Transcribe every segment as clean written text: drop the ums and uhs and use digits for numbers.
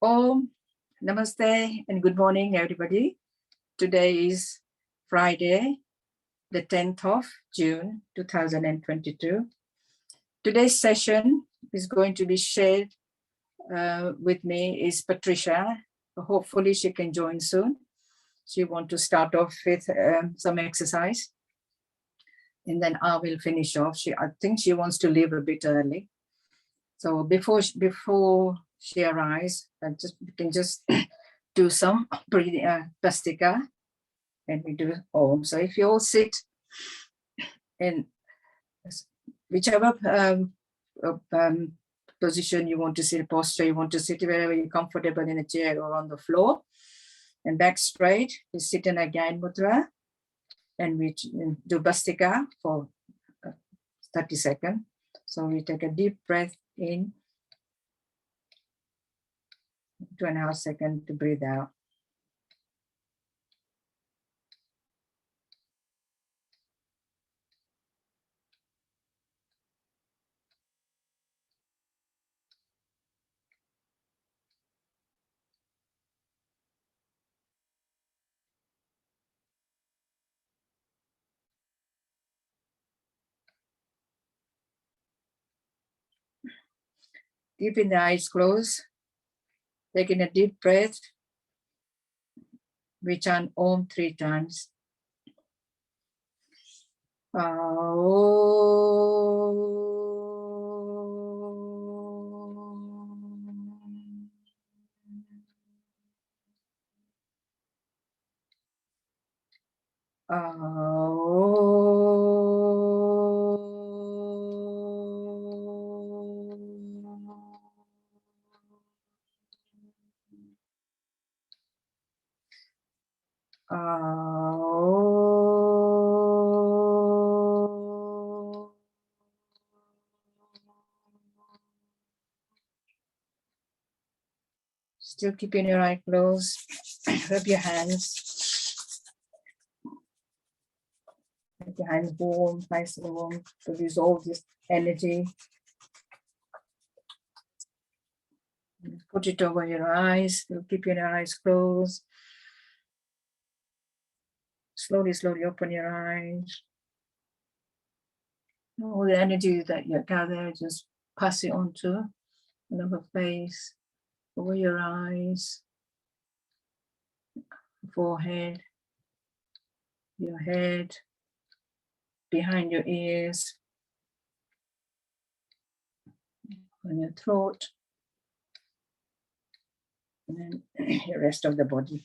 Om, Namaste, and good morning, everybody. Today is Friday, the 10th of June, 2022. Today's session is going to be shared with me is Patricia. Hopefully she can join soon. She wants to start off with some exercise. And then I will finish off. I think she wants to leave a bit early. So before she arrives, we can just do some breathing, Vastika, and we do Om. So if you all sit in whichever position you want to sit, posture you want to sit, wherever you're comfortable, in a chair or on the floor, and back straight, we sit in a Gyan Mudra, and we do Vastika for 30 seconds. So we take a deep breath in, 2.5 seconds to breathe out. Keeping the eyes closed, taking a deep breath, we chant Om 3 times. Still keeping your eye closed. Rub your hands. Make your hands warm, nice and warm, to dissolve this energy. Put it over your eyes. You'll keep your eyes closed. Slowly, slowly open your eyes. All the energy that you gather, just pass it on to another face, over your eyes, forehead, your head, behind your ears, on your throat, and then the rest of the body.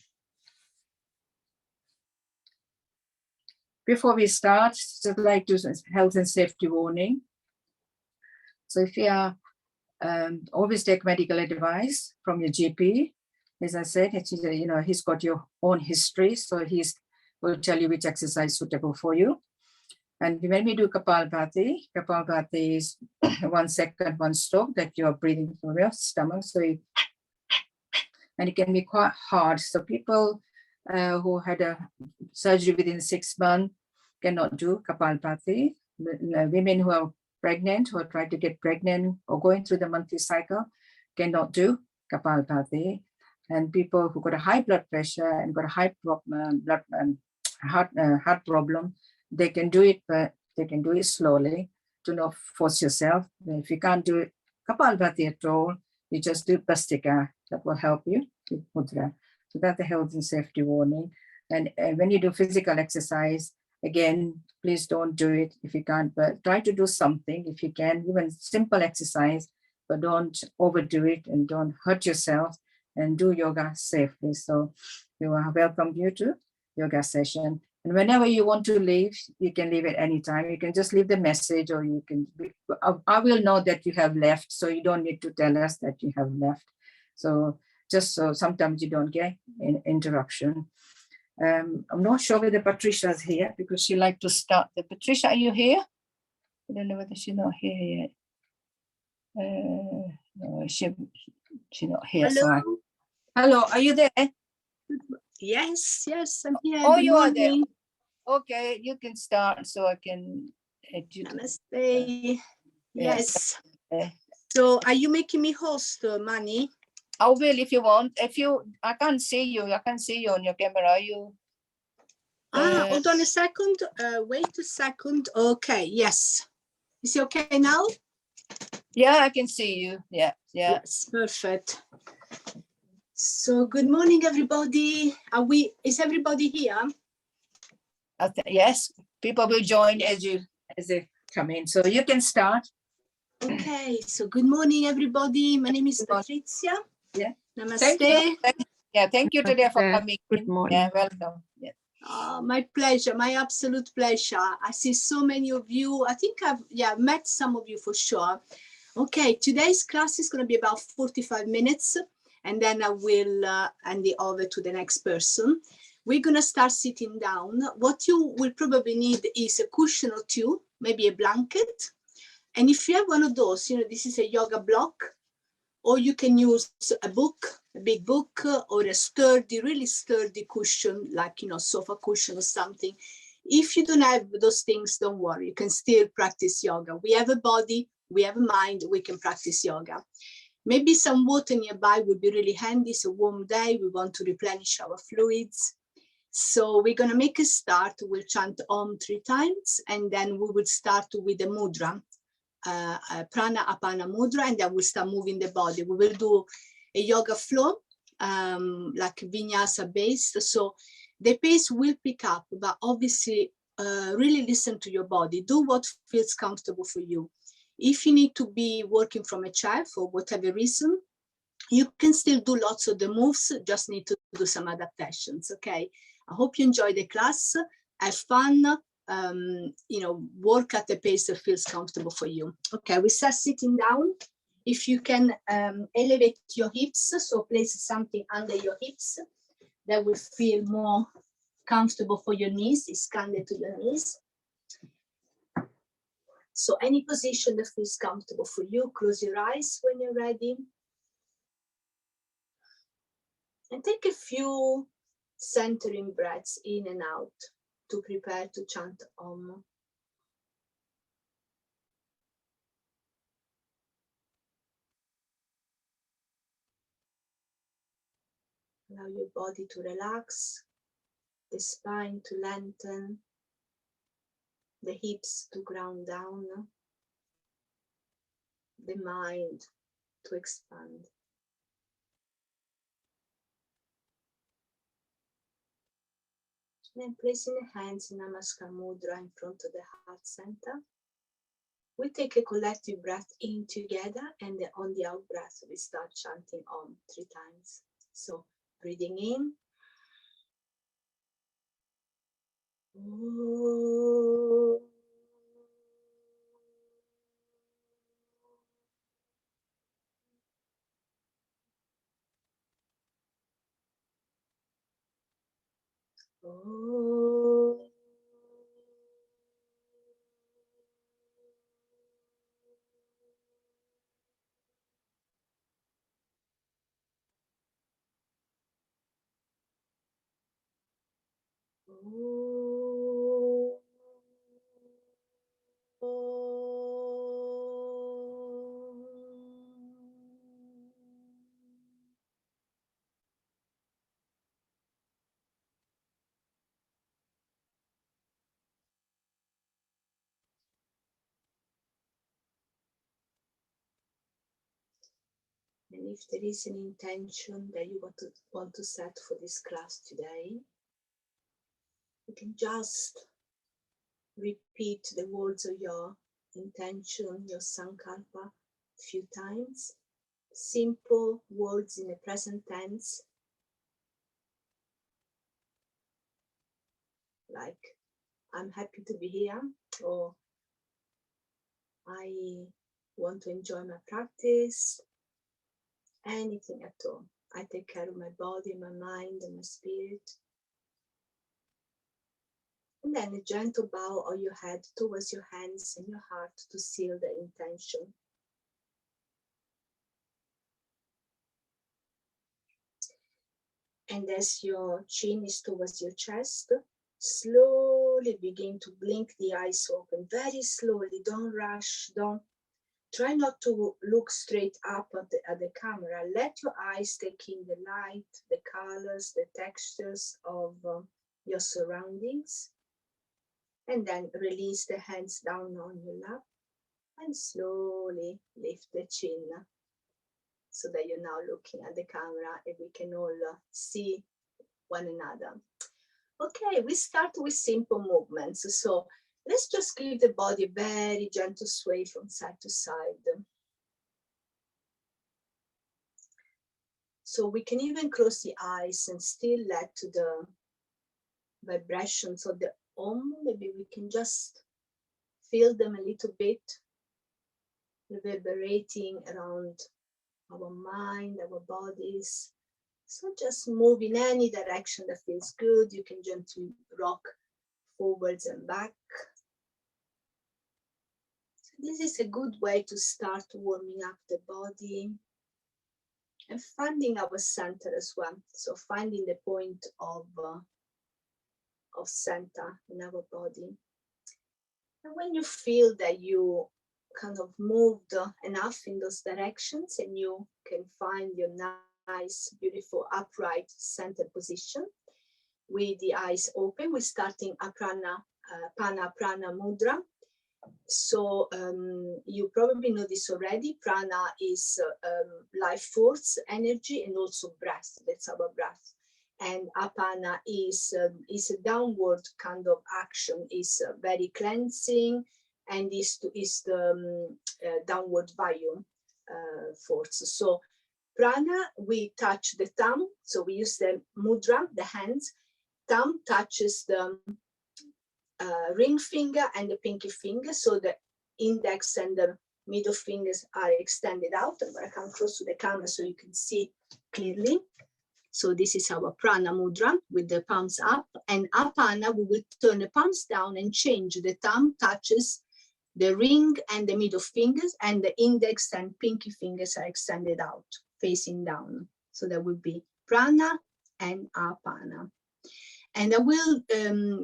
Before we start, just like to health and safety warning. So if you are, always take medical advice from your GP. As I said, he's got your own history, so will tell you which exercise is suitable for you. And when we do Kapalbhati is 1 second, 1 stroke that you are breathing through your stomach. And it can be quite hard. So people who had a surgery within 6 months cannot do Kapalbhati. Women who are pregnant, who are trying to get pregnant or going through the monthly cycle cannot do Kapalbhati. And people who got a high blood pressure and got a high heart problem, they can do it, but they can do it slowly. Do not force yourself. If you can't do it Kapalbhati at all, you just do Vastika. That will help you with Mudra. So that's the health and safety warning. And when you do physical exercise, again, please don't do it if you can't, but try to do something if you can, even simple exercise, but don't overdo it and don't hurt yourself, and do yoga safely. So we will welcome you to yoga session. And whenever you want to leave, you can leave at any time. You can just leave the message, or you can, I will know that you have left, so you don't need to tell us that you have left. So just so sometimes you don't get an interruption. I'm not sure whether Patricia's here, because she likes to start. Patricia, are you here? I don't know whether she's not here yet. No, she's not here. Hello. So hello, are you there? Yes, I'm here. Oh, Good you are there. morning. Okay, you can start, so I can. Namaste. Yes. Yes. So are you making me host, Mani? I will if you want. I can't see you. I can see you on your camera. Hold on a second. Wait a second. Okay, yes. Is it okay now? Yeah, I can see you. Yeah. Yes, perfect. So good morning, everybody. Is everybody here? Yes, people will join as they come in. So you can start. Okay, so good morning, everybody. My name is Good morning. Patricia. Yeah. Namaste. Thank you today for Namaste. coming. Good morning. Yeah, welcome. Yeah. My pleasure, my absolute pleasure. I see so many of you. I think I've met some of you for sure. Okay, today's class is going to be about 45 minutes, and then I will hand it over to the next person. We're going to start sitting down. What you will probably need is a cushion or two, maybe a blanket. And if you have one of those, this is a yoga block, or you can use a book, a big book, or a sturdy, really sturdy cushion, like, sofa cushion or something. If you don't have those things, don't worry, you can still practice yoga. We have a body, we have a mind, we can practice yoga. Maybe some water nearby would be really handy. It's a warm day, we want to replenish our fluids. So we're gonna make a start. We'll chant Om 3 times, and then we will start with the mudra. Prana Apana Mudra, and then we'll start moving the body. We will do a yoga flow, like vinyasa based. So the pace will pick up, but obviously really listen to your body. Do what feels comfortable for you. If you need to be working from a chair for whatever reason, you can still do lots of the moves, just need to do some adaptations, okay? I hope you enjoy the class, have fun, work at the pace that feels comfortable for you. Okay, we start sitting down. If you can elevate your hips, so place something under your hips that will feel more comfortable for your knees, is candid to your knees. So any position that feels comfortable for you, close your eyes when you're ready. And take a few centering breaths in and out to prepare to chant Om. Allow your body to relax, the spine to lengthen, the hips to ground down, the mind to expand. Then placing the hands in Namaskar Mudra in front of the heart center. We take a collective breath in together, and on the out breath, we start chanting Om 3 times. So breathing in. Om. Om. And if there is an intention that you want to set for this class today, you can just repeat the words of your intention, your sankalpa, a few times. Simple words in the present tense, like I'm happy to be here, or I want to enjoy my practice, anything at all. I take care of my body, my mind, and my spirit. And then a gentle bow of your head towards your hands and your heart to seal the intention. And as your chin is towards your chest, slowly begin to blink the eyes open, very slowly. Don't rush, don't Try not to look straight up at the camera. Let your eyes take in the light, the colors, the textures of your surroundings. And then release the hands down on your lap and slowly lift the chin so that you're now looking at the camera and we can all see one another. Okay, we start with simple movements. So let's just give the body a very gentle sway from side to side. So we can even close the eyes and still let the vibrations of the Om, maybe we can just feel them a little bit, reverberating around our mind, our bodies. So just move in any direction that feels good. You can gently rock forwards and back. So this is a good way to start warming up the body and finding our center as well. So finding the point of center in our body. And when you feel that you kind of moved enough in those directions and you can find your nice, beautiful, upright center position with the eyes open, we're starting Pana Prana Mudra. So you probably know this already. Prana is life force, energy, and also breath. That's our breath. And Apana is a downward kind of action, is very cleansing, and is the downward volume force. So prana, we touch the thumb, so we use the mudra, the hands. Thumb touches the ring finger and the pinky finger, so the index and the middle fingers are extended out. I'm going to come close to the camera so you can see clearly. So this is our prana mudra with the palms up, and apana, we will turn the palms down and change. The thumb touches the ring and the middle fingers, and the index and pinky fingers are extended out, facing down. So that would be prana and apana. And I will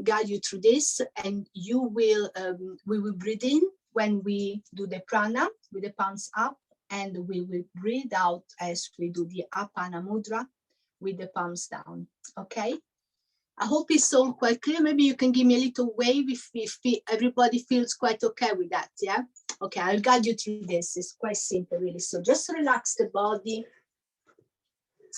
guide you through this, and you will, we will breathe in when we do the prana with the palms up, and we will breathe out as we do the apana mudra with the palms down. Okay, I hope it's all quite clear. Maybe you can give me a little wave if everybody feels quite okay with that. Yeah, okay, I'll guide you through this. It's quite simple, really. So just relax the body,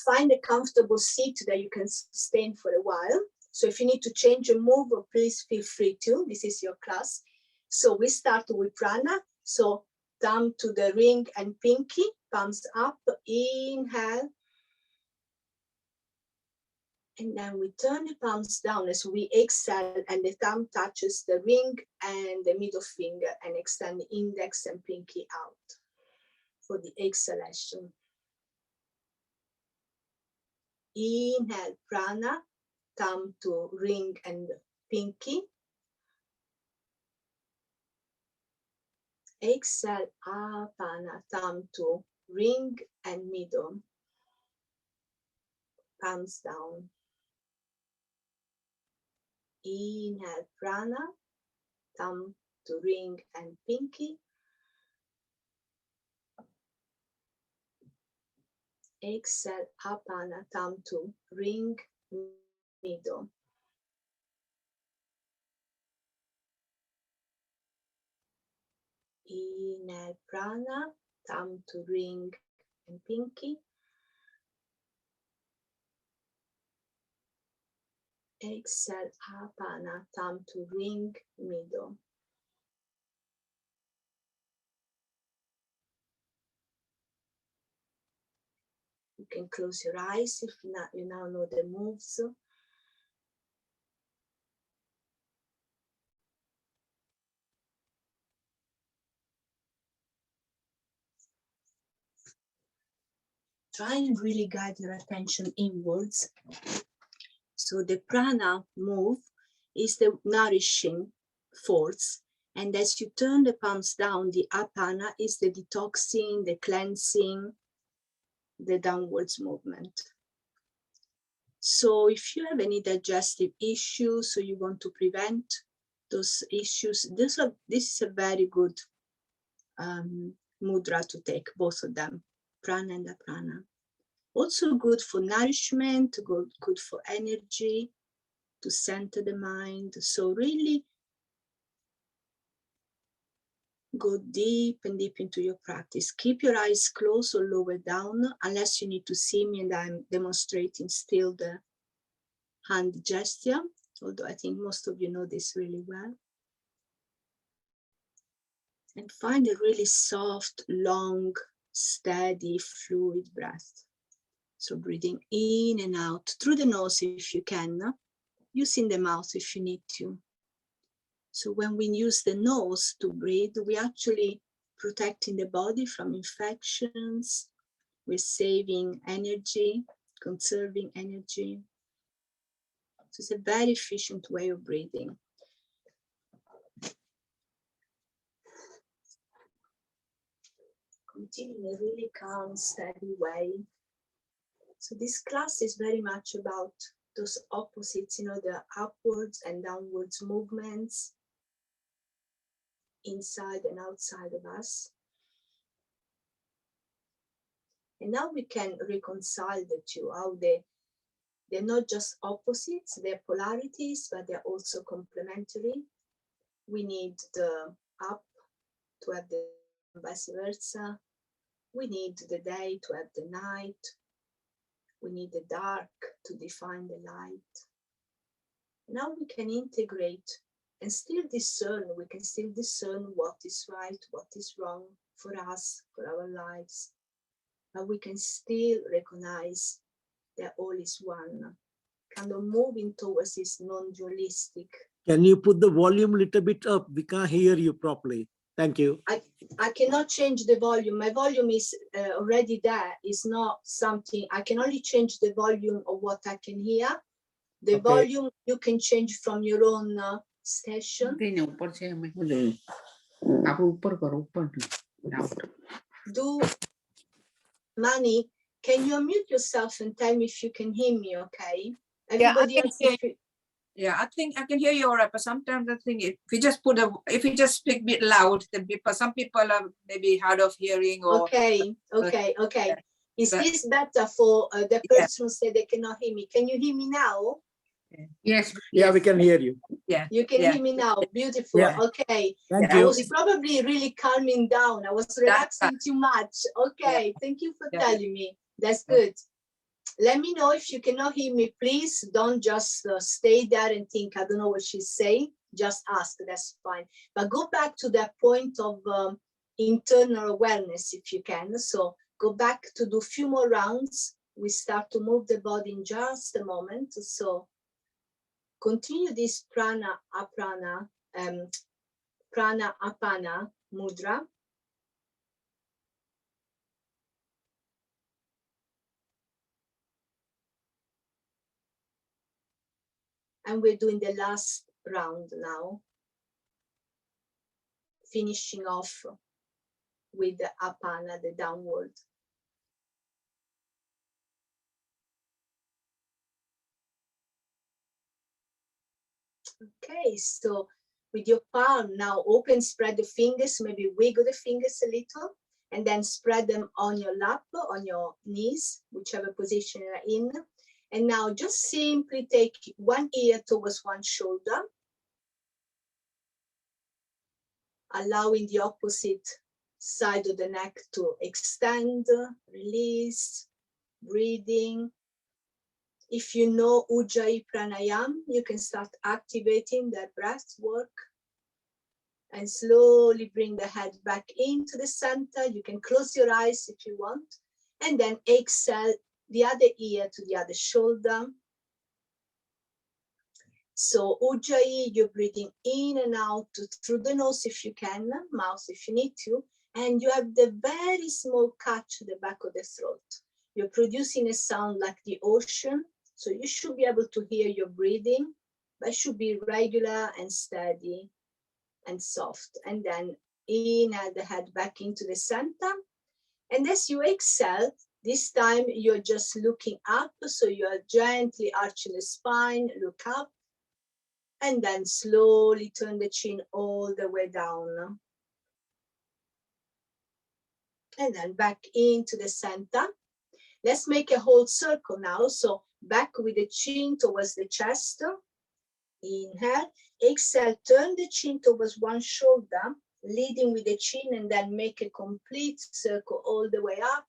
find a comfortable seat that you can sustain for a while. So if you need to change or move, please feel free to. This is your class. So we start with prana. So thumb to the ring and pinky, palms up, inhale. And then we turn the palms down as we exhale, and the thumb touches the ring and the middle finger, and extend the index and pinky out for the exhalation. Inhale, prana, thumb to ring and pinky. Exhale, apana, thumb to ring and middle, palms down. Inhale, prana, thumb to ring and pinky. Exhale, apana, thumb to ring, middle. Inhale, prana, thumb to ring and pinky. Exhale, apana, thumb to ring, middle. You can close your eyes if you now know the moves. Try and really guide your attention inwards. So the prana move is the nourishing force. And as you turn the palms down, the apana is the detoxing, the cleansing, the downwards movement. So if you have any digestive issues, so you want to prevent those issues, this is a very good mudra to take, both of them, prana and aprana. Also good for nourishment, good for energy, to center the mind. So really go deep and deep into your practice. Keep your eyes closed or lower down, unless you need to see me and I'm demonstrating still the hand gesture, although I think most of you know this really well. And find a really soft, long, steady, fluid breath. So breathing in and out through the nose if you can, using the mouth if you need to. So when we use the nose to breathe, we actually protecting the body from infections. We're saving energy, conserving energy. So it's a very efficient way of breathing. Continue in a really calm, steady way. So this class is very much about those opposites, the upwards and downwards movements inside and outside of us. And now we can reconcile the two, how they're not just opposites, they're polarities, but they're also complementary. We need the up to have the vice versa. We need the day to have the night. We need the dark to define the light. Now we can integrate and still discern. We can still discern what is right, what is wrong for us, for our lives. But we can still recognize that all is one, kind of moving towards this non-dualistic. Can you put the volume a little bit up? We can't hear you properly. Thank you. I cannot change the volume. My volume is already there. It's not something, I can only change the volume of what I can hear. The Okay. volume you can change from your own station. Do, Mani, can you unmute yourself and tell me if you can hear me, okay? Everybody Yeah, else, yeah, I think I can hear you all right, but sometimes I think if we just speak a bit loud, then some people are maybe hard of hearing or. okay. Is But- this better for the person who said they cannot hear me? Can you hear me now? Yes. Yeah, we can hear you. Yeah. You can Yeah. hear me now. Beautiful. Yeah. Okay. Thank I you. was probably really calming down. I was relaxing too much. Okay. Thank you for Yeah. telling me. That's good. Let me know if you cannot hear me. Please don't just stay there and think, I don't know what she's saying. Just ask. That's fine. But go back to that point of internal awareness if you can. So go back to do a few more rounds. We start to move the body in just a moment. So continue this prana apana mudra. And we're doing the last round now, finishing off with the apana, the downward. Okay, so with your palm now open, spread the fingers, maybe wiggle the fingers a little, and then spread them on your lap, on your knees, whichever position you're in. And now just simply take one ear towards one shoulder, allowing the opposite side of the neck to extend, release, breathing. If you know Ujjayi Pranayam, you can start activating that breath work and slowly bring the head back into the center. You can close your eyes if you want, and then exhale the other ear to the other shoulder. So Ujjayi, you're breathing in and out through the nose if you can, mouth if you need to, and you have the very small catch at the back of the throat. You're producing a sound like the ocean, so you should be able to hear your breathing, but it should be regular and steady and soft. And then inhale the head back into the center. And as you exhale, this time you're just looking up, so you're gently arching the spine, look up, and then slowly turn the chin all the way down. And then back into the center. Let's make a whole circle now. So back with the chin towards the chest. Inhale, exhale, turn the chin towards one shoulder, leading with the chin, and then make a complete circle all the way up.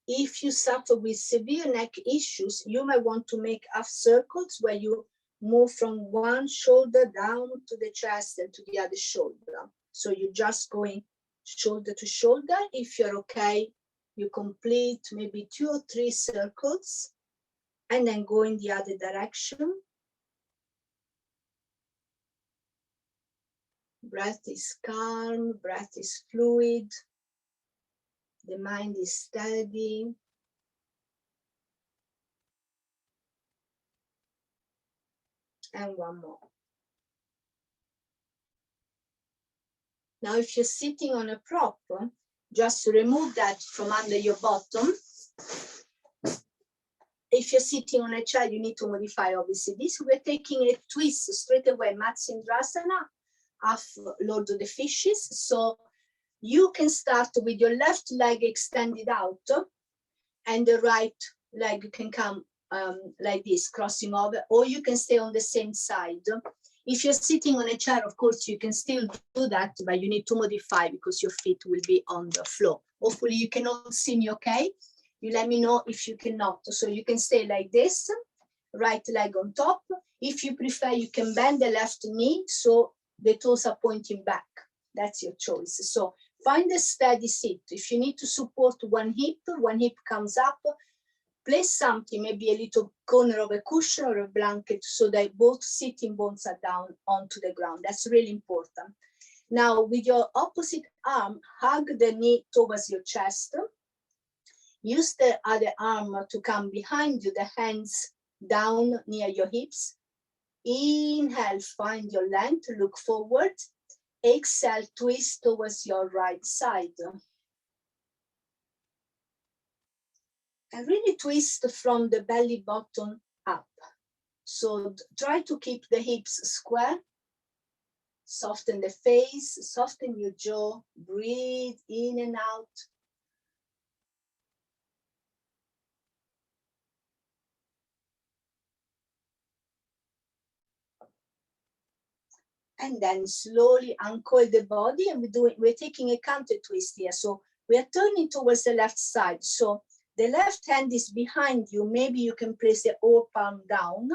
If you suffer with severe neck issues, you might want to make half circles where you move from one shoulder down to the chest and to the other shoulder. So you're just going shoulder to shoulder. If you're okay, you complete maybe 2 or 3 circles and then go in the other direction. Breath is calm, breath is fluid. The mind is steady. And one more. Now, if you're sitting on a prop, just remove that from under your bottom. If you're sitting on a chair, you need to modify, obviously, this. We're taking a twist straight away, Matsindrasana, half Lord of the Fishes. So you can start with your left leg extended out, and the right leg can come like this, crossing over, or you can stay on the same side. If you're sitting on a chair, of course, you can still do that, but you need to modify because your feet will be on the floor. Hopefully you can all see me okay. You let me know if you cannot. So you can stay like this, right leg on top. If you prefer, you can bend the left knee so the toes are pointing back. That's your choice. So find a steady seat. If you need to support one hip comes up. Place something, maybe a little corner of a cushion or a blanket, so that both sitting bones are down onto the ground. That's really important. Now, with your opposite arm, hug the knee towards your chest. Use the other arm to come behind you, the hands down near your hips. Inhale, find your length, look forward. Exhale, twist towards your right side. And really twist from the belly button up. So try to keep the hips square. Soften the face, soften your jaw, breathe in and out. And then slowly uncoil the body, and we're taking a counter twist here. So we are turning towards the left side. So the left hand is behind you. Maybe you can place the whole palm down.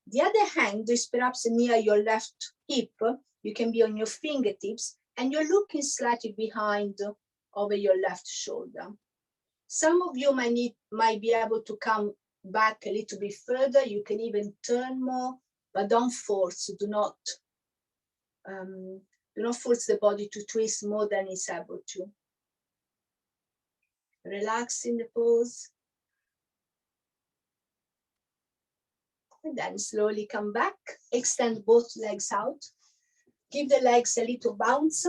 The other hand is perhaps near your left hip. You can be on your fingertips, and you're looking slightly behind over your left shoulder. Some of you might be able to come back a little bit further. You can even turn more, but don't force. Do not force the body to twist more than it's able to. Relax in the pose. And then slowly come back. Extend both legs out. Give the legs a little bounce.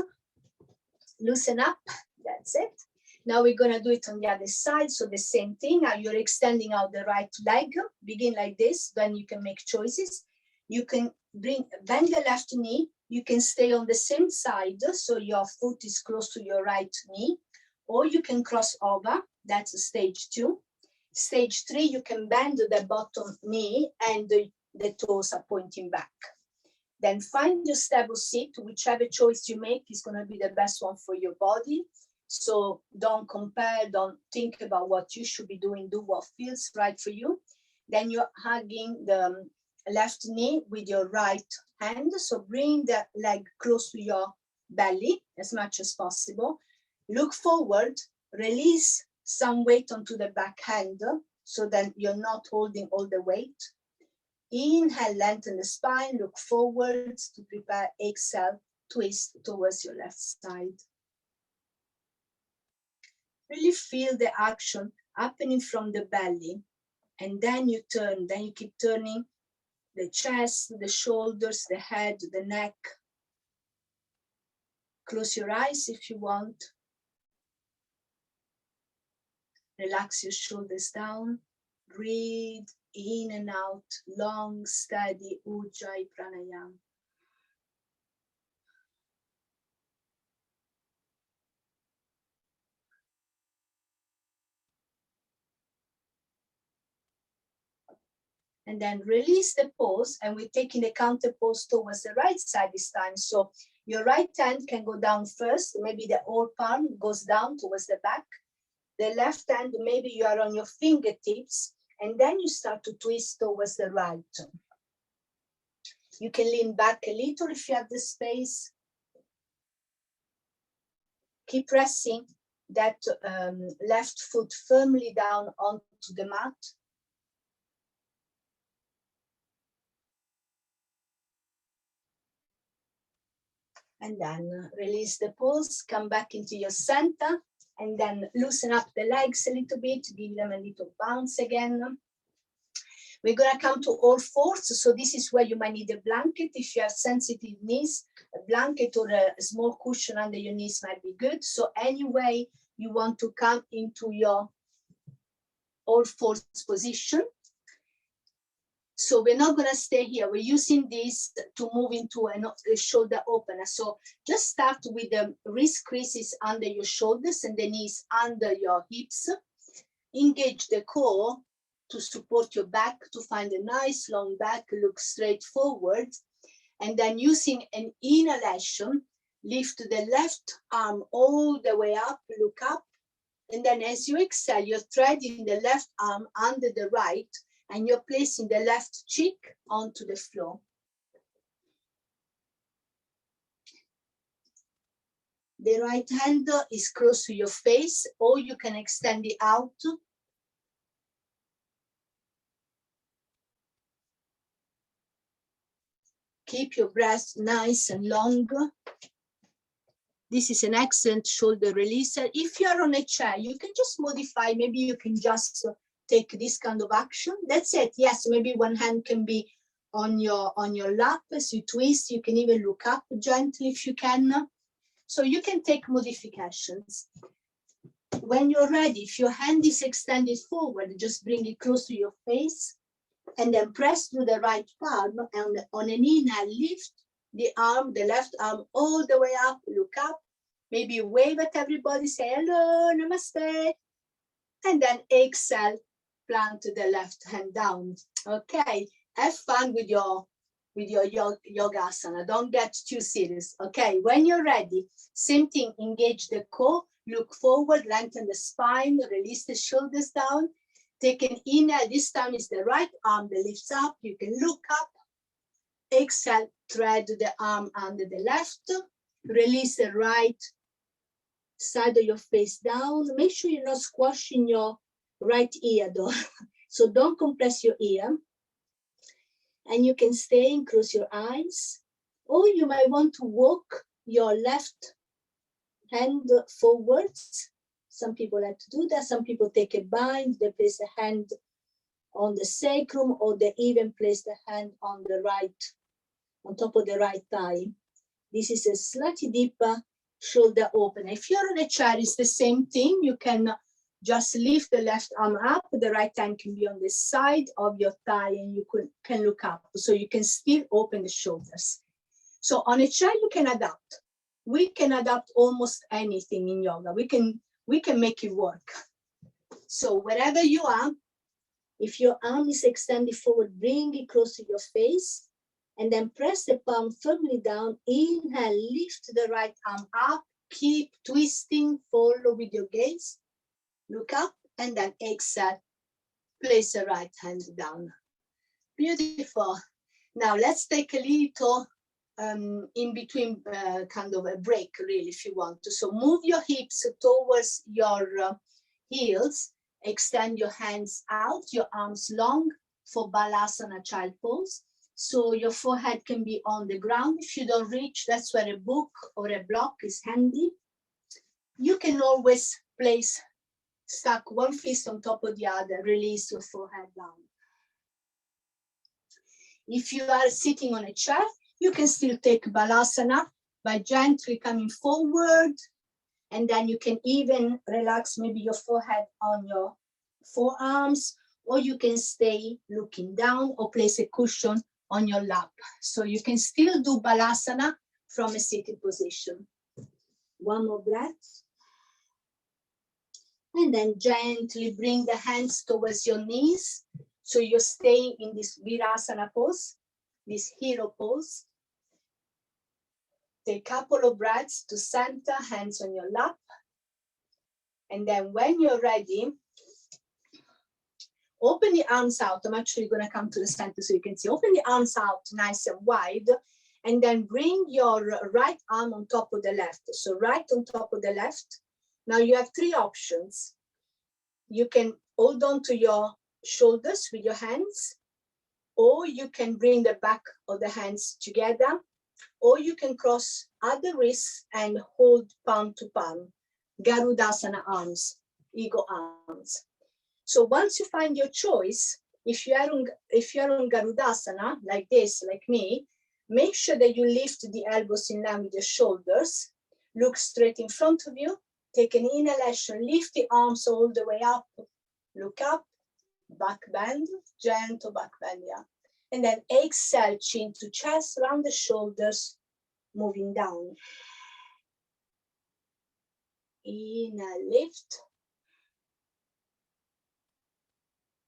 Loosen up. That's it. Now we're going to do it on the other side. So the same thing. Now you're extending out the right leg. Begin like this. Then you can make choices. You can bend the left knee. You can stay on the same side. So your foot is close to your right knee. Or you can cross over. That's stage 2. Stage 3, you can bend the bottom knee and the toes are pointing back. Then find your stable seat. Whichever choice you make is going to be the best one for your body. So don't compare, don't think about what you should be doing, do what feels right for you. Then you're hugging the left knee with your right hand. So bring the leg close to your belly as much as possible. Look forward, release some weight onto the back hand so that you're not holding all the weight. Inhale, lengthen the spine, look forwards to prepare. Exhale, twist towards your left side. Really feel the action happening from the belly. And then you turn, then you keep turning the chest, the shoulders, the head, the neck. Close your eyes if you want. Relax your shoulders down. Breathe in and out, long, steady Ujjayi Pranayama. and then release the pose, and we're taking the counter pose towards the right side this time. So your right hand can go down first, maybe the whole palm goes down towards the back. The left hand, maybe you are on your fingertips, and then you start to twist towards the right. You can lean back a little if you have the space. Keep pressing that left foot firmly down onto the mat. And then release the pose, come back into your center, and then loosen up the legs a little bit, give them a little bounce again. We're gonna come to all fours, so this is where you might need a blanket. If you have sensitive knees, a blanket or a small cushion under your knees might be good. So anyway, you want to come into your all fours position. So we're not gonna stay here. We're using this to move into a shoulder opener. So just start with the wrist creases under your shoulders and the knees under your hips. Engage the core to support your back, to find a nice long back, look straight forward. And then using an inhalation, lift the left arm all the way up, look up. And then as you exhale, you're threading the left arm under the right, and you're placing the left cheek onto the floor. The right hand is close to your face, or you can extend it out. Keep your breath nice and long. This is an excellent shoulder releaser. If you're on a chair, you can just modify. Maybe you can just take this kind of action. That's it. Yes, maybe one hand can be on your lap as you twist. You can even look up gently if you can. So you can take modifications. When you're ready, if your hand is extended forward, just bring it close to your face. And then press through the right palm, and on an inhale, lift the arm, the left arm, all the way up, look up. Maybe wave at everybody, say hello, namaste. And then exhale, plant the left hand down. Okay, have fun with your yogasana. Don't get too serious. Okay, when you're ready, same thing, engage the core, look forward, lengthen the spine, release the shoulders down. Take an inhale, this time is the right arm that lifts up. You can look up. Exhale, thread the arm under the left. Release the right side of your face down. Make sure you're not squashing your right ear though. So don't compress your ear. And you can stay and close your eyes. Or you might want to walk your left hand forwards. Some people like to do that. Some people take a bind, they place a hand on the sacrum, or they even place the hand on the right, on top of the right thigh. This is a slightly deeper shoulder opener. If you're on a chair, it's the same thing. You can just lift the left arm up. The right hand can be on the side of your thigh, and you can look up. So you can still open the shoulders. So on a chair, you can adapt. We can adapt almost anything in yoga. We can make it work. So wherever you are, if your arm is extended forward, bring it close to your face, and then press the palm firmly down. Inhale, lift the right arm up, keep twisting, follow with your gaze, look up, and then exhale, place the right hand down. Beautiful. Now let's take a little in between kind of a break, really, if you want to. So move your hips towards your heels, extend your hands out, your arms long for Balasana Child Pose. So your forehead can be on the ground. If you don't reach, that's where a book or a block is handy. You can always stack one fist on top of the other, release your forehead down. If you are sitting on a chair, you can still take Balasana by gently coming forward, and then you can even relax maybe your forehead on your forearms, or you can stay looking down or place a cushion on your lap. So you can still do Balasana from a sitting position. One more breath. And then gently bring the hands towards your knees. So you're staying in this Virasana pose, this hero pose. Take a couple of breaths to center, hands on your lap. And then when you're ready, open the arms out. I'm actually going to come to the center so you can see. Open the arms out nice and wide. And then bring your right arm on top of the left. So right on top of the left. Now you have three options. You can hold on to your shoulders with your hands, or you can bring the back of the hands together, or you can cross at the wrists and hold palm to palm. Garudasana arms, ego arms. So once you find your choice, if you are on Garudasana, like this, like me, make sure that you lift the elbows in line with your shoulders, look straight in front of you, take an inhalation, lift the arms all the way up, look up, back bend, gentle back bend, yeah. And then exhale, chin to chest, round the shoulders, moving down. Inhale, lift.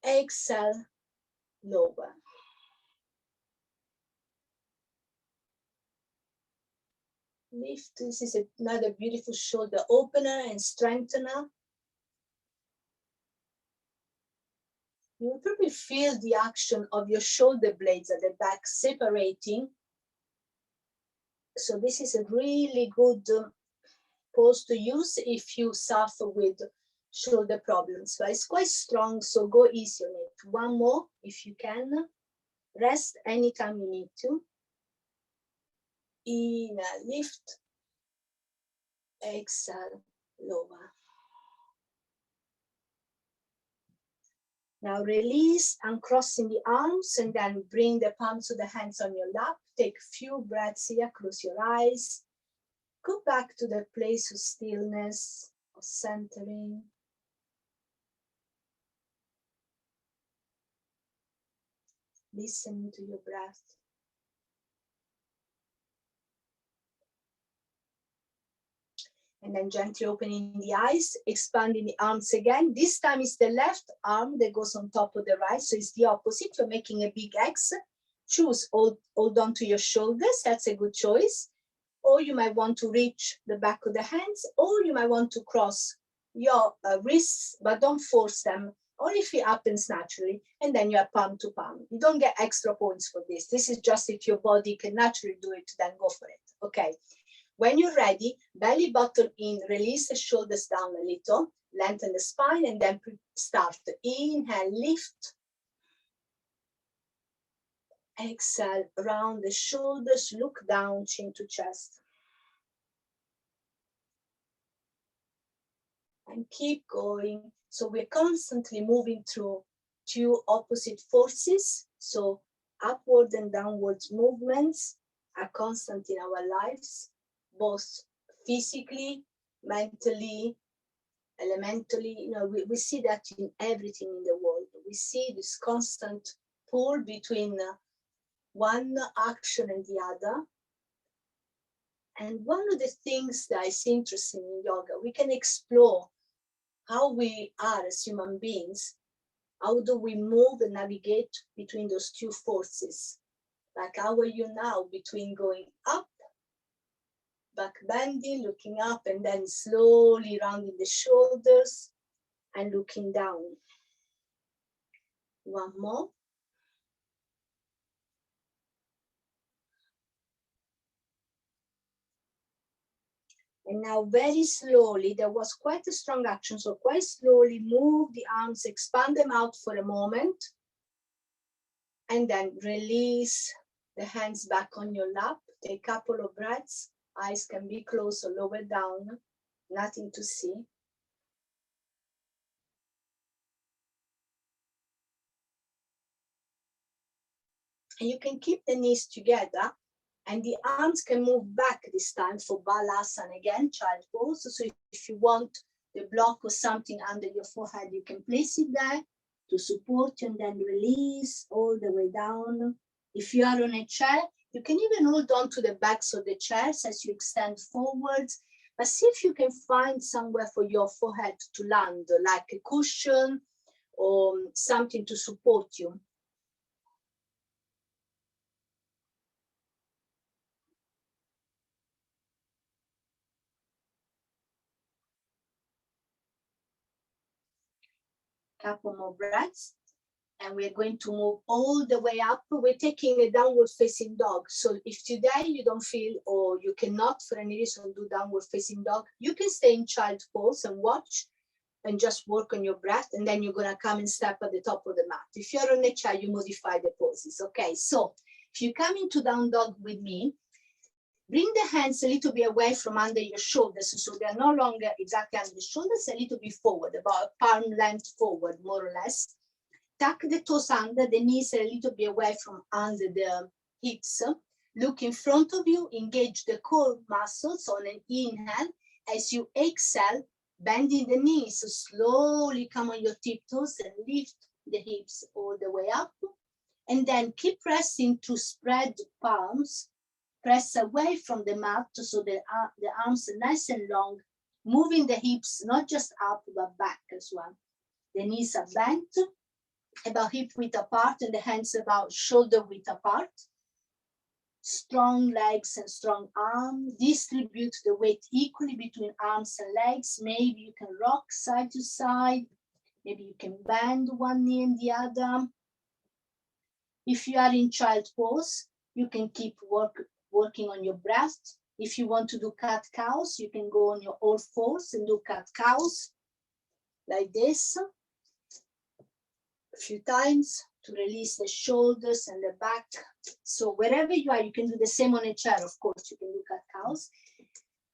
Exhale, lower. Lift. This is another beautiful shoulder opener and strengthener. You will probably feel the action of your shoulder blades at the back separating. So this is a really good pose to use if you suffer with shoulder problems. But it's quite strong, so go easy on it. One more if you can. Rest anytime you need to. Inhale, lift. Exhale, lower. Now release, uncrossing the arms, and then bring the palms of the hands on your lap. Take a few breaths here, close your eyes. Go back to the place of stillness, of centering. Listen to your breath. And then gently opening the eyes, expanding the arms again. This time it's the left arm that goes on top of the right, so it's the opposite. You're making a big X. Choose, hold on to your shoulders, that's a good choice. Or you might want to reach the back of the hands, or you might want to cross your wrists, but don't force them, or if it happens naturally, and then you are palm to palm. You don't get extra points for this. This is just if your body can naturally do it, then go for it, okay? When you're ready, belly button in, release the shoulders down a little, lengthen the spine, and then start. Inhale, lift. Exhale, round the shoulders, look down, chin to chest. And keep going. So we're constantly moving through two opposite forces. So upward and downwards movements are constant in our lives, both physically, mentally, elementally. You know, we see that in everything in the world. We see this constant pull between one action and the other. And one of the things that is interesting in yoga, we can explore how we are as human beings. How do we move and navigate between those two forces? Like, how are you now between going up, back bending, looking up, and then slowly rounding the shoulders and looking down? One more. And now very slowly, there was quite a strong action, so quite slowly move the arms, expand them out for a moment, and then release the hands back on your lap. Take a couple of breaths. Eyes can be closed or lower down, nothing to see. And you can keep the knees together, and the arms can move back this time for Balasana again, child pose. So if you want the block or something under your forehead, you can place it there to support you, and then release all the way down. If you are on a chair, you can even hold on to the backs of the chairs as you extend forwards, but see if you can find somewhere for your forehead to land, like a cushion or something to support you. Couple more breaths. And we're going to move all the way up. We're taking a downward facing dog. So if today you don't feel, or you cannot for any reason do downward facing dog, you can stay in child pose and watch and just work on your breath. And then you're gonna come and step at the top of the mat. If you're on a chair, you modify the poses. Okay, so if you come into down dog with me, bring the hands a little bit away from under your shoulders. So they're no longer exactly under the shoulders, a little bit forward, about palm length forward, more or less. Tuck the toes under, the knees a little bit away from under the hips. Look in front of you, engage the core muscles on an inhale. As you exhale, bending the knees, so slowly come on your tiptoes and lift the hips all the way up. And then keep pressing to spread palms, press away from the mat so the arms are nice and long, moving the hips not just up but back as well. The knees are bent, about hip width apart, and the hands about shoulder width apart. Strong legs and strong arms. Distribute the weight equally between arms and legs. Maybe you can rock side to side. Maybe you can bend one knee and the other. If you are in child pose, you can keep working on your breath. If you want to do cat cows, you can go on your all fours and do cat cows like this. A few times to release the shoulders and the back. So wherever you are, you can do the same on a chair, of course, you can do cat cows.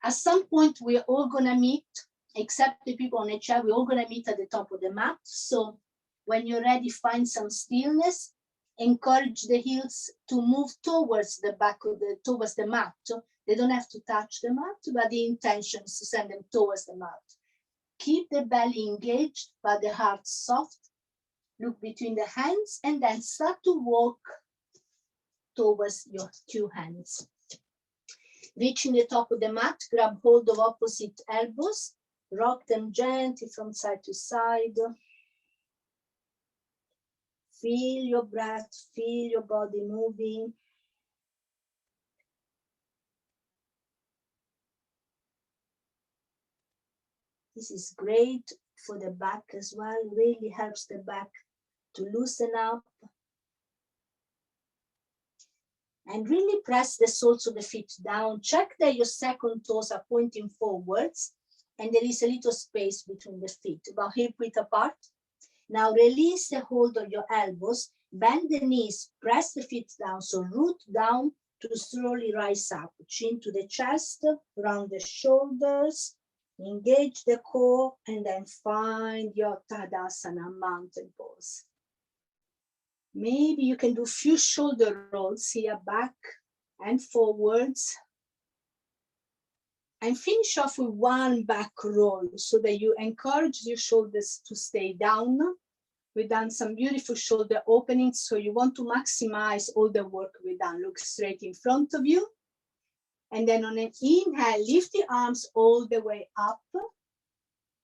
At some point, we're all gonna meet, except the people on a chair, we're all gonna meet at the top of the mat. So when you're ready, find some stillness, encourage the heels to move towards the back of towards the mat. They don't have to touch the mat, but the intention is to send them towards the mat. Keep the belly engaged, but the heart soft. Look between the hands and then start to walk towards your two hands. Reaching the top of the mat, grab hold of opposite elbows, rock them gently from side to side. Feel your breath, feel your body moving. This is great for the back as well, really helps the back to loosen up. And really press the soles of the feet down. Check that your second toes are pointing forwards and there is a little space between the feet, about hip width apart. Now release the hold of your elbows, bend the knees, press the feet down, so root down to slowly rise up. Chin to the chest, round the shoulders, engage the core, and then find your Tadasana mountain pose. Maybe you can do a few shoulder rolls here, back and forwards. And finish off with one back roll so that you encourage your shoulders to stay down. We've done some beautiful shoulder openings, so you want to maximize all the work we've done. Look straight in front of you. And then on an inhale, lift the arms all the way up.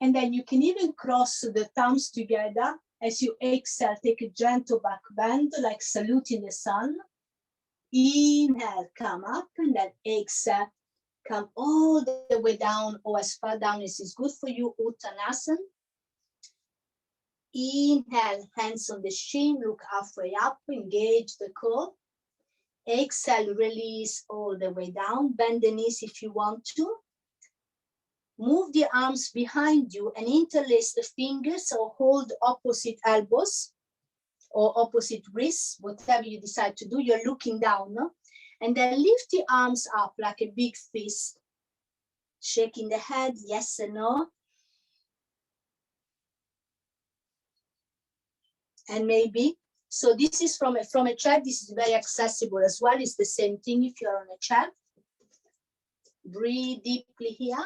And then you can even cross the thumbs together. As you exhale, take a gentle back bend, like saluting the sun. Inhale, come up, and then exhale, come all the way down, or as far down as is good for you, Uttanasana. Inhale, hands on the shin, look halfway up, engage the core. Exhale, release all the way down, bend the knees if you want to. Move the arms behind you and interlace the fingers or hold opposite elbows or opposite wrists, whatever you decide to do. You're looking down, no? And then lift the arms up like a big fist. Shaking the head, yes and no. And maybe, so this is from a chair, this is very accessible as well. It's the same thing if you're on a chair. Breathe deeply here.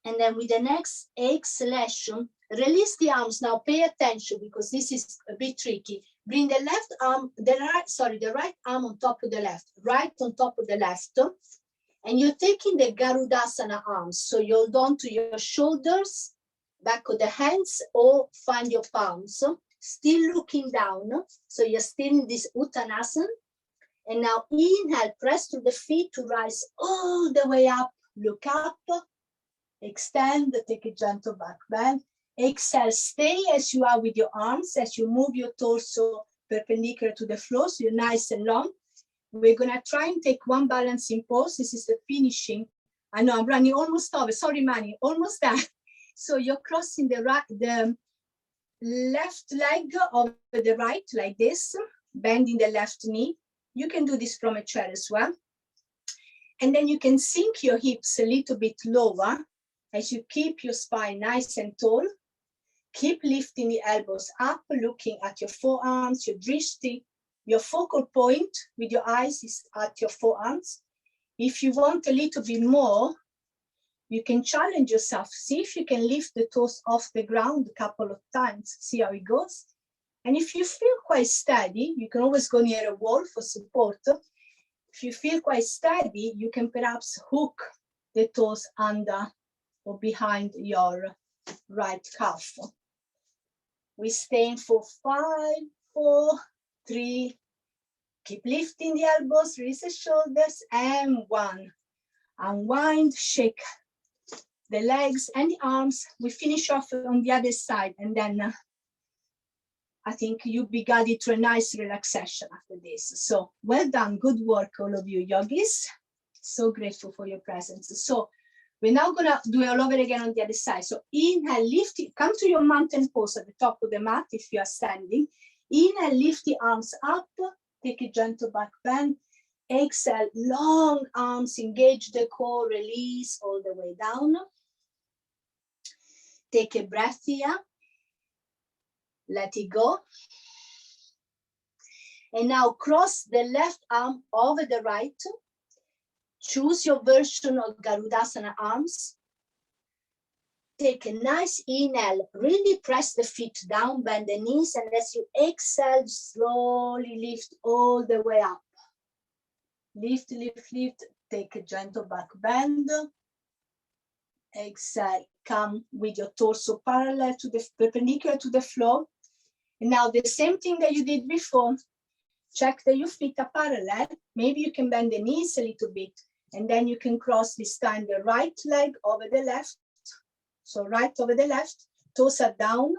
And then with the next exhalation, release the arms. Now pay attention because this is a bit tricky. Bring the left arm, the right arm on top of the left, right on top of the left. And you're taking the Garudasana arms. So you hold on to your shoulders back of the hands, or find your palms, still looking down. So you're still in this Uttanasana. And now inhale, press to the feet to rise all the way up. Look up, extend, take a gentle back bend. Exhale, stay as you are with your arms, as you move your torso perpendicular to the floor, so you're nice and long. We're gonna try and take one balancing pose. This is the finishing. I know I'm running almost over, sorry Manny, almost there. So you're crossing the left leg over the right like this, bending the left knee. You can do this from a chair as well. And then you can sink your hips a little bit lower as you keep your spine nice and tall. Keep lifting the elbows up, looking at your forearms, your drishti. Your focal point with your eyes is at your forearms. If you want a little bit more, you can challenge yourself. See if you can lift the toes off the ground a couple of times. See how it goes. And if you feel quite steady, you can always go near a wall for support. If you feel quite steady, you can perhaps hook the toes under or behind your right calf. We stay in for 5, 4, 3. Keep lifting the elbows, release the shoulders, and 1. Unwind, shake the legs and the arms. We finish off on the other side, and then I think you'll be guided to a nice relaxation after this. So well done, good work, all of you yogis. So grateful for your presence. So we're now gonna do it all over again on the other side. So inhale, lift it, come to your mountain pose at the top of the mat if you are standing. Inhale, lift the arms up, take a gentle back bend. Exhale, long arms, engage the core, release all the way down. Take a breath here. Let it go. And now cross the left arm over the right. Choose your version of Garudasana arms. Take a nice inhale, really press the feet down, bend the knees, and as you exhale, slowly lift all the way up. Lift, lift, lift, take a gentle back bend. Exhale, come with your torso parallel to the perpendicular to the floor. And now the same thing that you did before. Check that your feet are parallel. Maybe you can bend the knees a little bit, and then you can cross this time the right leg over the left. So right over the left, toes are down.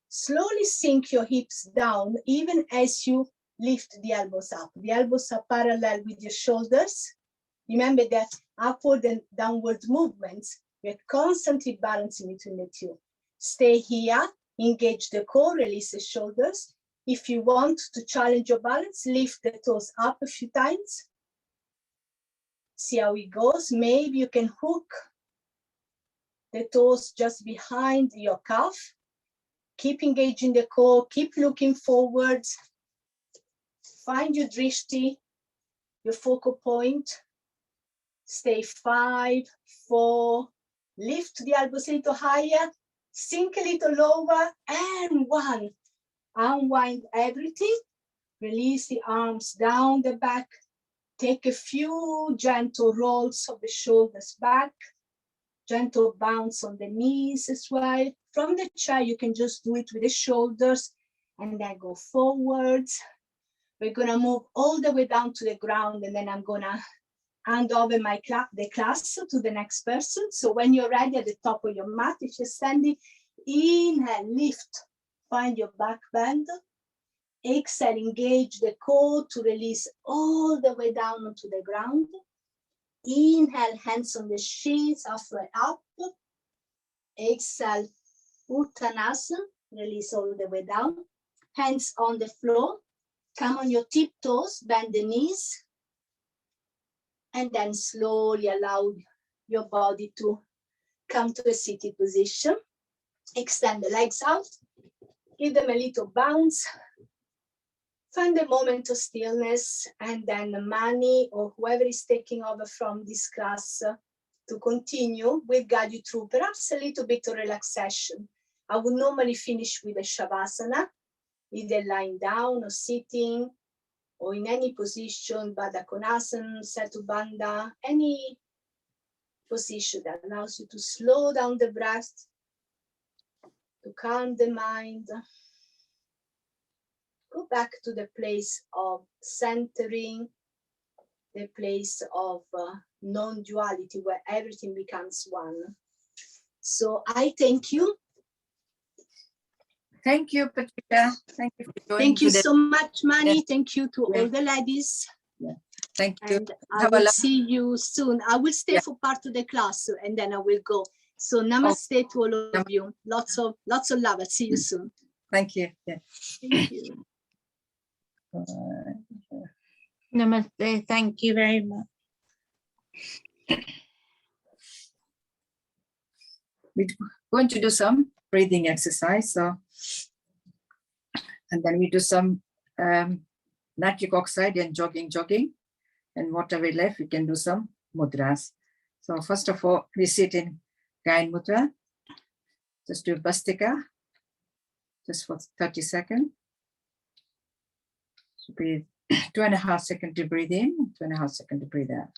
Slowly sink your hips down, even as you lift the elbows up. The elbows are parallel with your shoulders. Remember that upward and downward movements, we're constantly balancing between the two. Stay here, engage the core, release the shoulders. If you want to challenge your balance, lift the toes up a few times. See how it goes. Maybe you can hook the toes just behind your calf. Keep engaging the core, keep looking forwards. Find your drishti, your focal point. Stay 5, 4, lift the elbows a little higher, sink a little lower, and 1. Unwind everything, release the arms down the back. Take a few gentle rolls of the shoulders back. Gentle bounce on the knees as well. From the chair, you can just do it with the shoulders and then go forwards. We're gonna move all the way down to the ground, and then I'm gonna hand over the class to the next person. So when you're ready at the top of your mat, if you're standing, inhale, lift, find your back bend. Exhale, engage the core to release all the way down onto the ground. Inhale, hands on the shins, halfway up. Exhale, Uttanasana, release all the way down. Hands on the floor. Come on your tiptoes, bend the knees. And then slowly allow your body to come to a seated position. Extend the legs out. Give them a little bounce. Find a moment of stillness, and then Mani or whoever is taking over from this class to continue will guide you through perhaps a little bit of relaxation. I would normally finish with a Shavasana, either lying down or sitting or in any position, Baddha Konasana, Setu Bandha, any position that allows you to slow down the breath, to calm the mind. Go back to the place of centering, the place of non-duality where everything becomes one. So I thank you. Thank you, Patricia. Thank you for joining Thank you today. so much, Mani. Yeah. Thank you to Yeah. all the ladies. Thank you. And I Have a will lovely- see you soon. I will stay Yeah. for part of the class and then I will go. So namaste to all of you. Lots of love. I'll see you soon. Thank you. Yeah. Thank you. Namaste. Thank you very much. We're going to do some breathing exercise. So, and then we do some nitric oxide and jogging. And whatever left, we can do some mudras. So first of all, we sit in Gayan Mudra. Just do Bhastika, just for 30 seconds. So breathe 2.5 seconds to breathe in, 2.5 seconds to breathe out.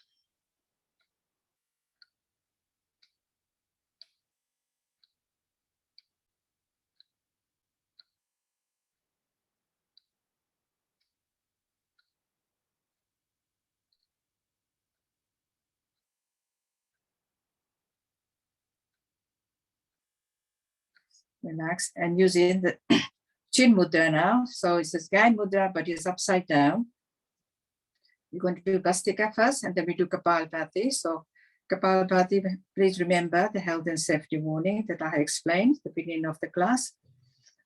Relax and using the Chin Mudra now. So it says Gayan Mudra, but it's upside down. We're going to do Bhastika first, and then we do Kapalabhati. So Kapalabhati, please remember the health and safety warning that I explained at the beginning of the class.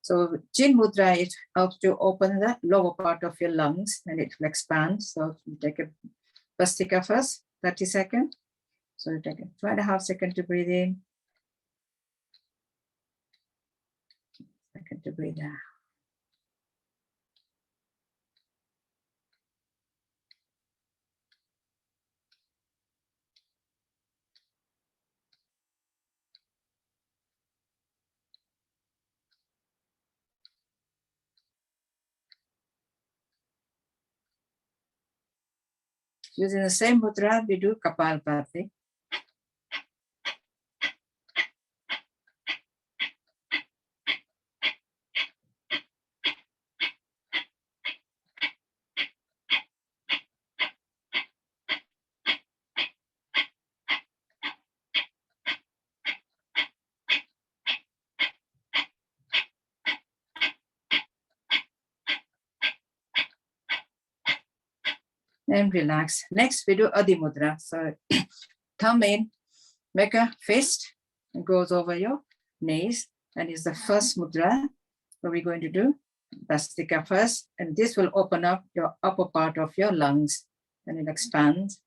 So Chin Mudra, it helps to open the lower part of your lungs and it will expand. So you take a Bhastika first, 30 seconds. So you take 2.5 seconds to breathe in. Second to breathe out. Using the same mudra, we do Kapalabhati. And relax. Next, we do Adi Mudra. So thumb in, make a fist, and goes over your knees, and it's the first mudra. So we're going to do Bhastika first, and this will open up your upper part of your lungs, and it expands.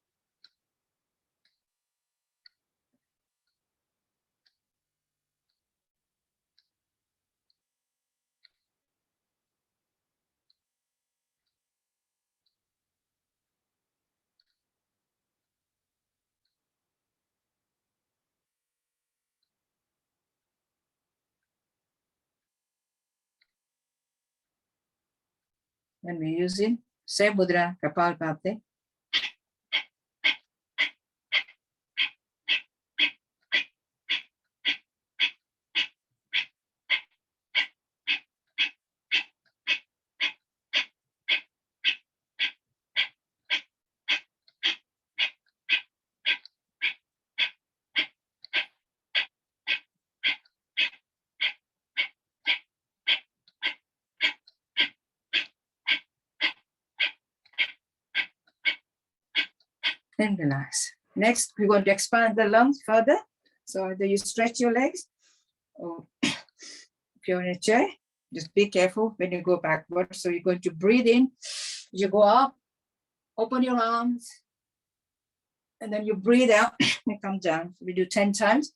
And we're using same mudra, Kapalabhati. And relax. Next, we're going to expand the lungs further. So either you stretch your legs, or if you're in a chair, just be careful when you go backward. So you're going to breathe in, you go up, open your arms, and then you breathe out and come down. So we do 10 times.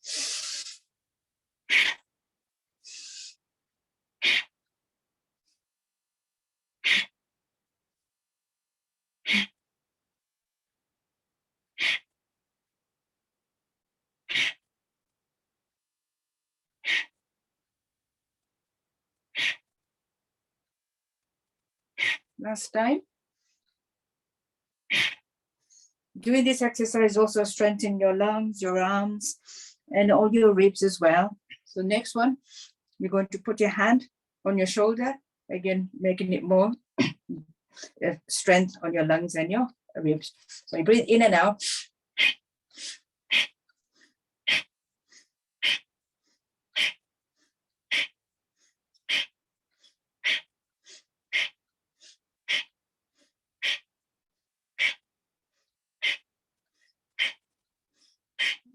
Last time. Doing this exercise also strengthen your lungs, your arms, and all your ribs as well. So next one, you're going to put your hand on your shoulder, again, making it more strength on your lungs and your ribs. So you breathe in and out.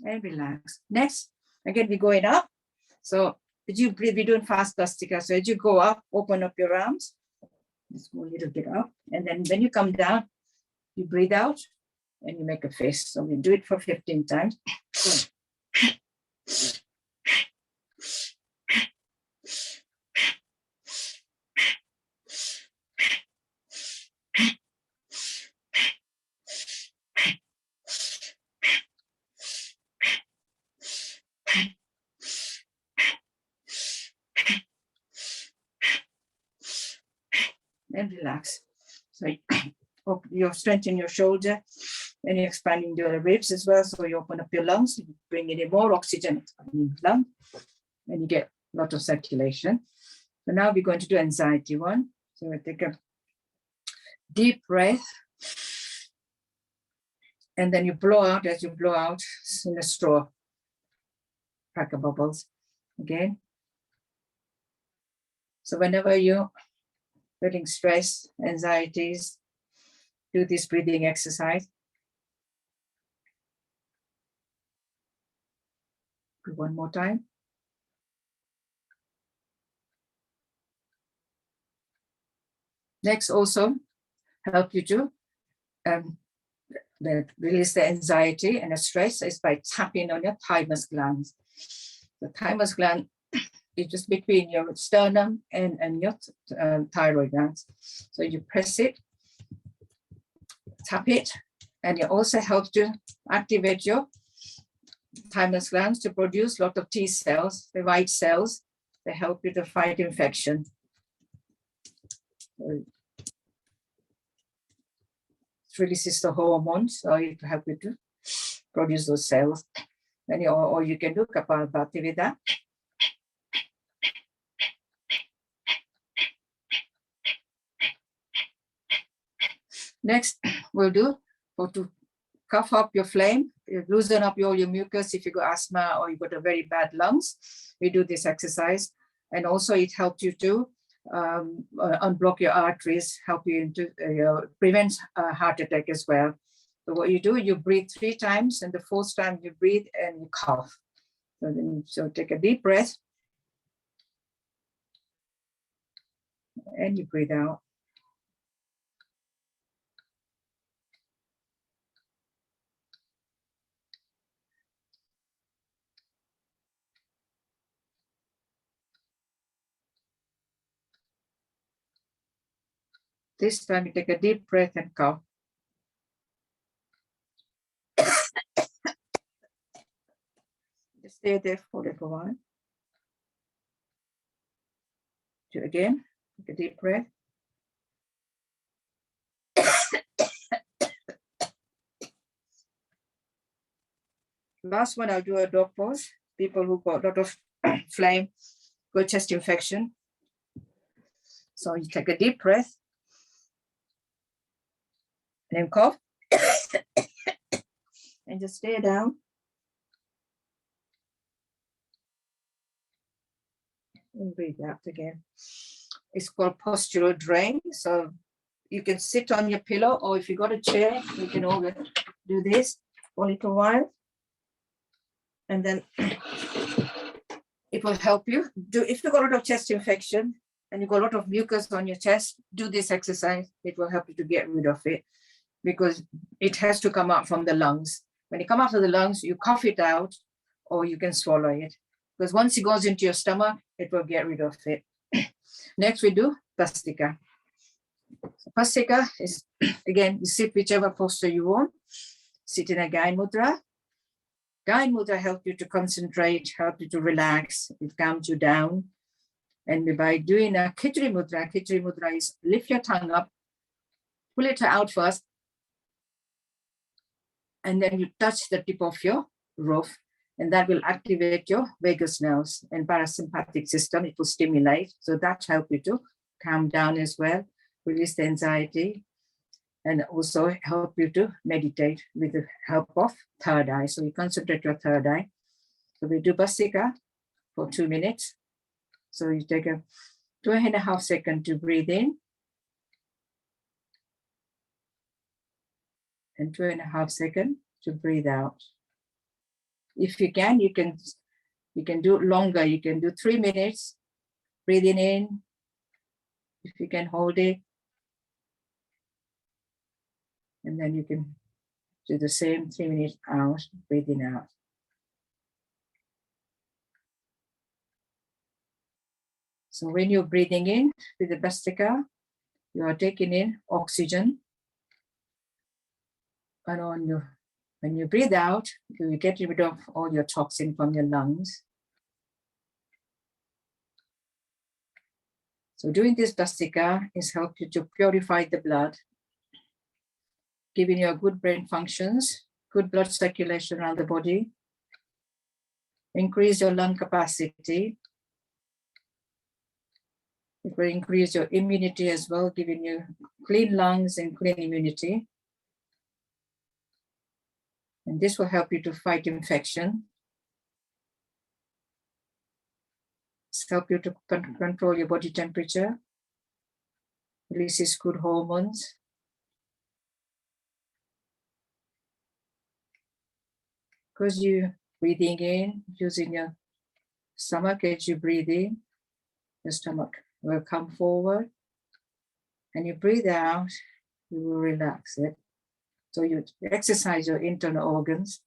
And relax. Next, again, we're going up. So as you breathe, we're doing fast Bhastika. So as you go up, open up your arms. Just go a little bit up. And then when you come down, you breathe out and you make a fist. So we do it for 15 times. And relax. So you're strengthening your shoulder and you're expanding your ribs as well. So you open up your lungs, you bring in more oxygen, expanding the lung, and you get a lot of circulation. So now we're going to do anxiety one. So we take a deep breath. And then you blow out, as you blow out in a straw, crack a bubbles again. So whenever you're feeling stress, anxieties, do this breathing exercise. Do one more time. Next, also help you to release the anxiety and the stress is by tapping on your thymus glands. The thymus gland is just between your sternum and your thyroid glands. So you press it, tap it, and it also helps to activate your thymus glands to produce a lot of T cells, the white cells, that help you to fight infection. So it releases the hormones, so it help you to produce those cells. And or you can do Kapalabhati with that. Next, we'll do to cough up your phlegm, loosen up all your mucus if you got asthma or you got a very bad lungs. We do this exercise, and also it helps you to unblock your arteries, help you to prevent a heart attack as well. So what you do, you breathe 3 times, and the 4th time you breathe and you cough. So take a deep breath, and you breathe out. This time you take a deep breath and cough. Just stay there for a little while. Do it again, take a deep breath. Last one, I'll do a dog pose. People who got a lot of phlegm, got chest infection. So you take a deep breath. And then cough. And just stay down. And breathe out again. It's called postural drain. So you can sit on your pillow, or if you got a chair, you can always do this for a little while. And then it will help you. If you got a lot of chest infection and you got a lot of mucus on your chest, do this exercise. It will help you to get rid of it, because it has to come out from the lungs. When it comes out of the lungs, you cough it out, or you can swallow it. Because once it goes into your stomach, it will get rid of it. Next, we do Bhastika. So Bhastika is, again, you sit whichever posture you want. Sit in a Gyan Mudra. Gyan Mudra helps you to concentrate, help you to relax, it calms you down. And by doing a Khichdi Mudra is lift your tongue up, pull it out first, and then you touch the tip of your roof, And that will activate your vagus nerves and parasympathetic system. It will stimulate. So that helps you to calm down as well, release the anxiety, and also help you to meditate with the help of third eye. So you concentrate your third eye. So we do Bhastrika for 2 minutes. So you take a 2.5 seconds to breathe in and 2.5 seconds to breathe out. If you can do longer. You can do 3 minutes, breathing in, if you can hold it. And then you can do the same 3 minutes out, breathing out. So when you're breathing in with the Bhastrika, you are taking in oxygen. And when you breathe out, you get rid of all your toxin from your lungs. So doing this Bhastrika is help you to purify the blood, giving you a good brain functions, good blood circulation around the body, increase your lung capacity. It will increase your immunity as well, giving you clean lungs and clean immunity. And this will help you to fight infection. It's help you to control your body temperature, releases good hormones. Because you breathing in, using your stomach as you breathe in, the stomach will come forward. And you breathe out, you will relax it. So you exercise your internal organs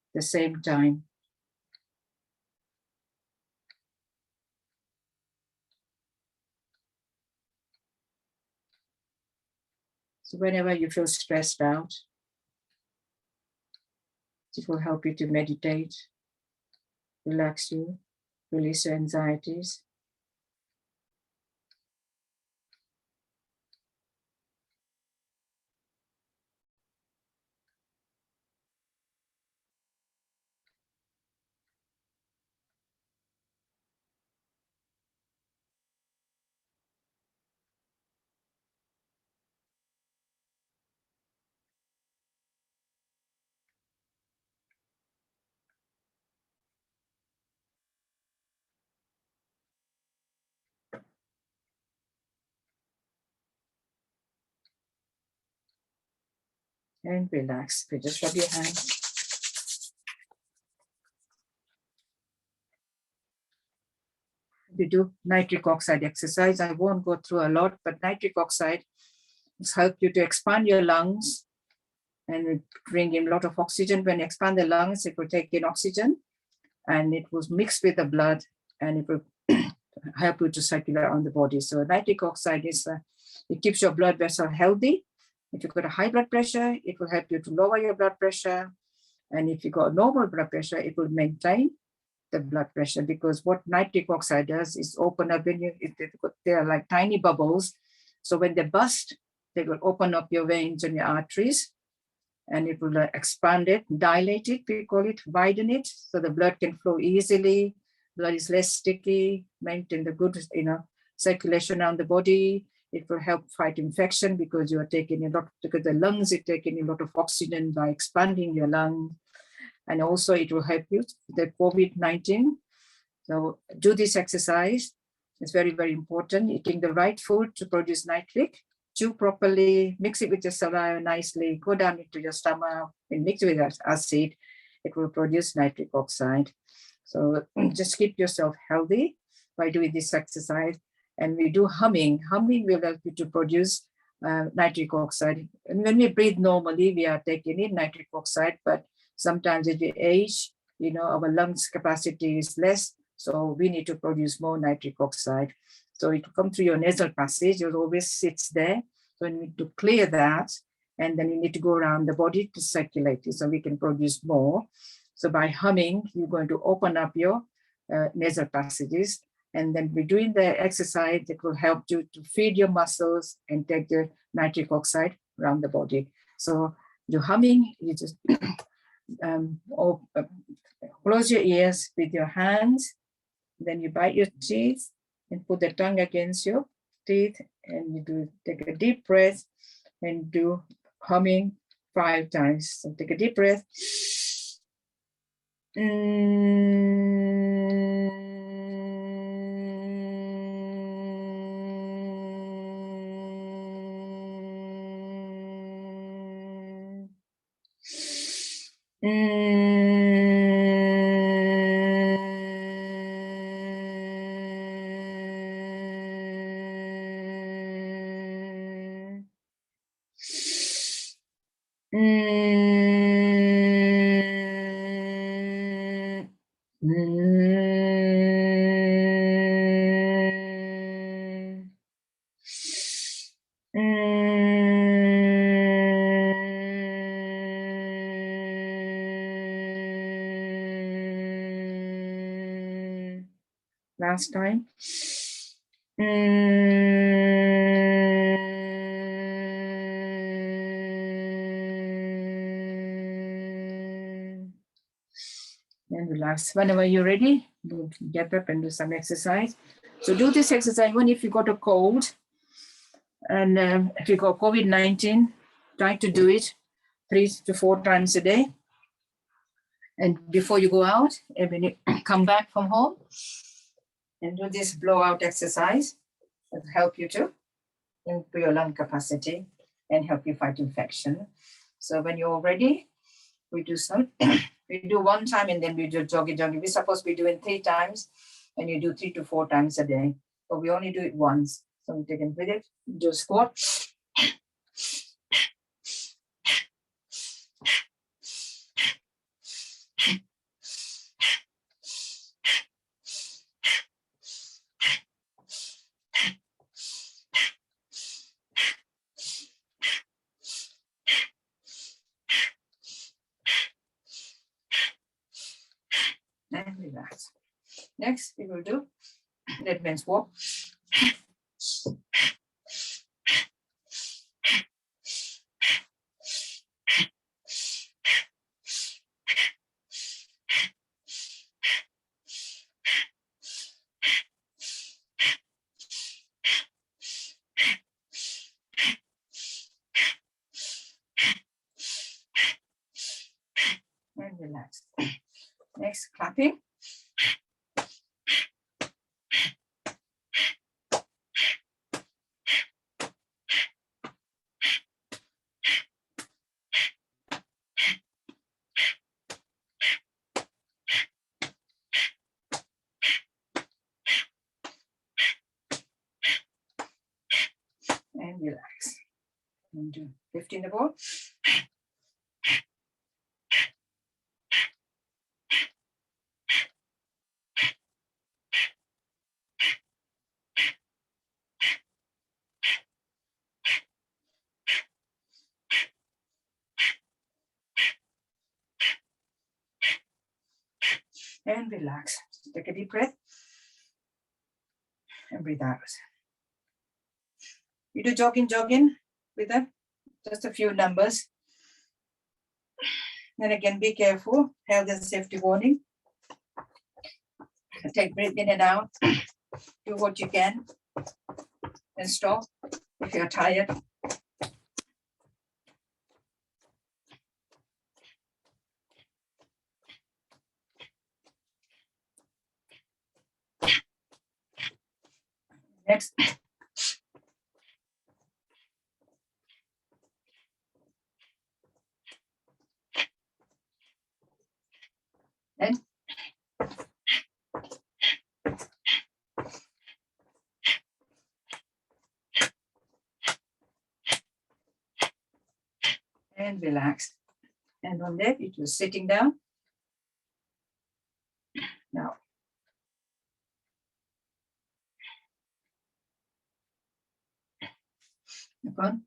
at the same time. So whenever you feel stressed out, it will help you to meditate, relax you, release your anxieties. And relax. You just rub your hands. We do nitric oxide exercise. I won't go through a lot, but nitric oxide has helped you to expand your lungs and bring in a lot of oxygen. When you expand the lungs, it will take in oxygen and it was mixed with the blood and it will help you to circulate on the body. So nitric oxide is, it keeps your blood vessel healthy. If you've got a high blood pressure, it will help you to lower your blood pressure. And if you've got normal blood pressure, it will maintain the blood pressure, because what nitric oxide does is open up when they are like tiny bubbles. So when they burst, they will open up your veins and your arteries and it will expand it, dilate it, we call it, widen it, so the blood can flow easily. Blood is less sticky, maintain the good, circulation around the body. It will help fight infection because you are taking a lot, because the lungs are taking a lot of oxygen by expanding your lungs. And also it will help you with the COVID-19. So do this exercise. It's very, very important. Eating the right food to produce nitric. Chew properly, mix it with your saliva nicely, go down into your stomach and mix it with acid. It will produce nitric oxide. So just keep yourself healthy by doing this exercise. And we do humming. Humming will help you to produce nitric oxide. And when we breathe normally, we are taking in nitric oxide, but sometimes as we age, our lungs capacity is less. So we need to produce more nitric oxide. So it will come through your nasal passage, it always sits there. So you need to clear that. And then you need to go around the body to circulate it so we can produce more. So by humming, you're going to open up your nasal passages. And then by doing the exercise, it will help you to feed your muscles and take the nitric oxide around the body. So the humming, you just close your ears with your hands. Then you bite your teeth and put the tongue against your teeth, and you take a deep breath and do humming 5 times. So take a deep breath. Last time. And relax. Whenever you're ready, get up and do some exercise. So do this exercise even if you got a cold, and if you got COVID-19, try to do it 3 to 4 times a day. And before you go out, and when you come back from home, and do this blowout exercise. It'll help you to improve your lung capacity and help you fight infection. So when you're ready, we do 1 time and then we do jogging. We're supposed to be doing 3 times, and you do 3 to 4 times a day, but we only do it once. So we take and breathe it, do a squat. And relax. Next, we will do dead man's walk. And relax. Next, clapping. And relax. And do 15 the ball. And relax. Take a deep breath and breathe out. You do jogging with that, just a few numbers. And again, be careful, health and safety warning. Take breath in and out. Do what you can and stop if you're tired. Next. And relax. And on that, it was sitting down. Now, upon.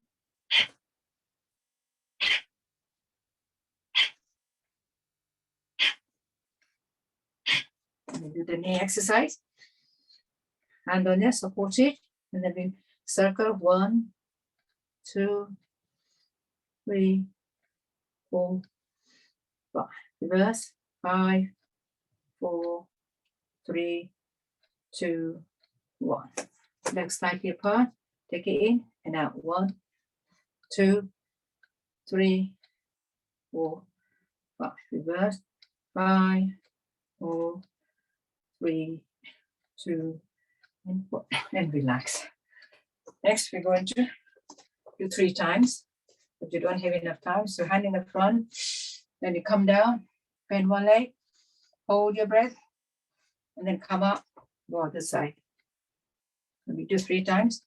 We do the knee exercise. Hand on there, support it, and then we circle 1, 2, 3, 4, 5. Reverse. 5, 4, 3, 2, 1. Legs slightly apart. Take it in and out. 1, 2, 3, 4, 5. Reverse. 5, 4, 3, 2, and 1. And relax. Next, we're going to do 3 times, but you don't have enough time. So hand in the front, then you come down, bend one leg, hold your breath, and then come up, go other side. Let me do 3 times.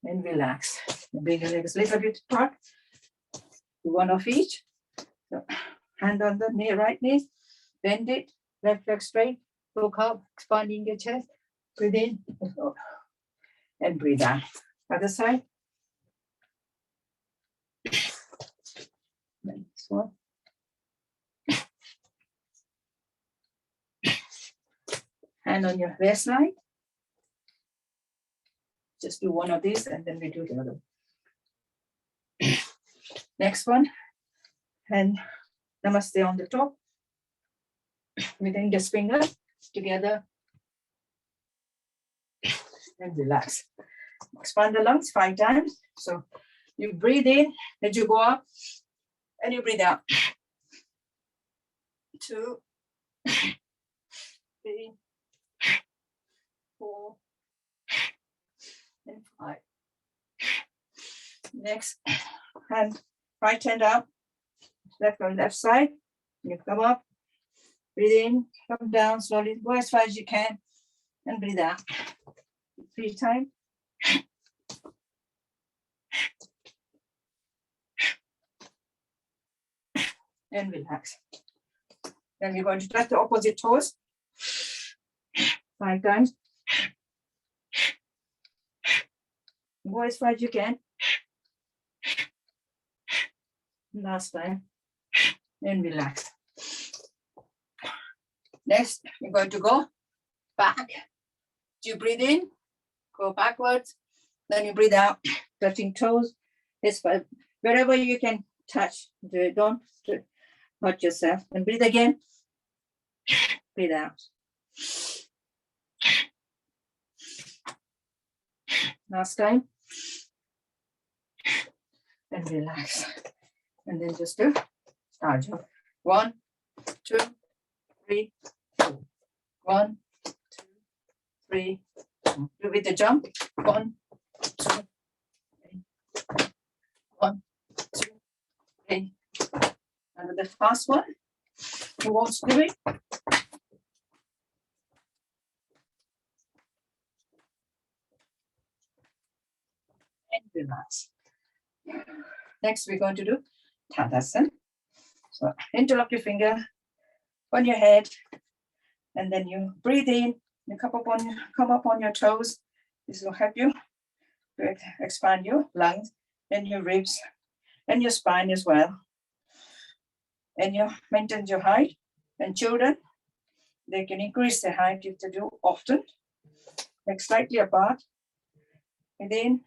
And relax. Bring your legs a little bit apart. Do 1 of each. So hand on the knee, right knee, bend it, left leg straight, look up, expanding your chest, breathe in, and breathe out. Other side. Next one. Hand on your waistline. Just do 1 of these and then we do the other. Next one. And namaste on the top. With the index finger together. And relax. Expand the lungs 5 times. So you breathe in, then you go up, and you breathe out. 2, 3, 4, and 5. Next, hand, right hand up, left on left side. You come up, breathe in, come down slowly, go as far as you can, and breathe out. 3 times. And relax. Then you're going to touch the opposite toes 5 times. Go as far as you can. Last time. And relax. Next, you're going to go back. You breathe in, go backwards, then you breathe out, touching toes. It's wherever you can touch. Don't hurt yourself. And breathe again. Breathe out. Last time. And relax. And then just do star jump. 1, 2, 3, 4. 1, 2, 3. Do with the jump. 1, 2, 3. 1, 2, 3. And the fast one. Who wants to do it? And relax. Next, we're going to do Tadasana. So interlock your finger on your head, and then you breathe in. You come up on your toes. This will help you to expand your lungs and your ribs and your spine as well. And you maintain your height. And children, they can increase their height if they do often. Like slightly apart. Within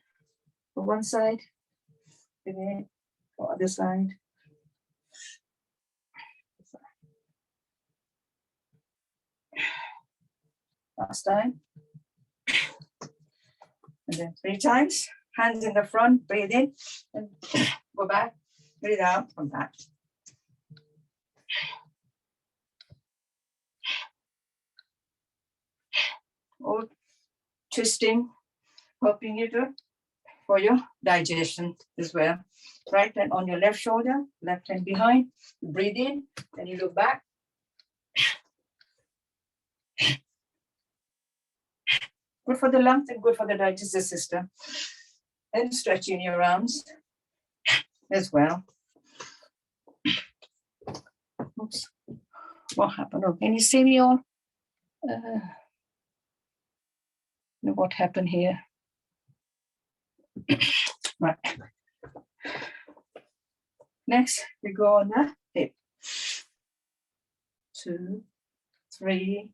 for one side. Within for other side. Last time. And then 3 times. Hands in the front, breathe in, and go back, breathe out, come back. All twisting, helping you to for your digestion as well. Right hand on your left shoulder, left hand behind, breathe in, and you look back. Good for the lungs and good for the digestive system. And stretching your arms as well. Oops. What happened? Oh, can you see me all? What happened here? Right. Next, we go on the hip. 2, 3,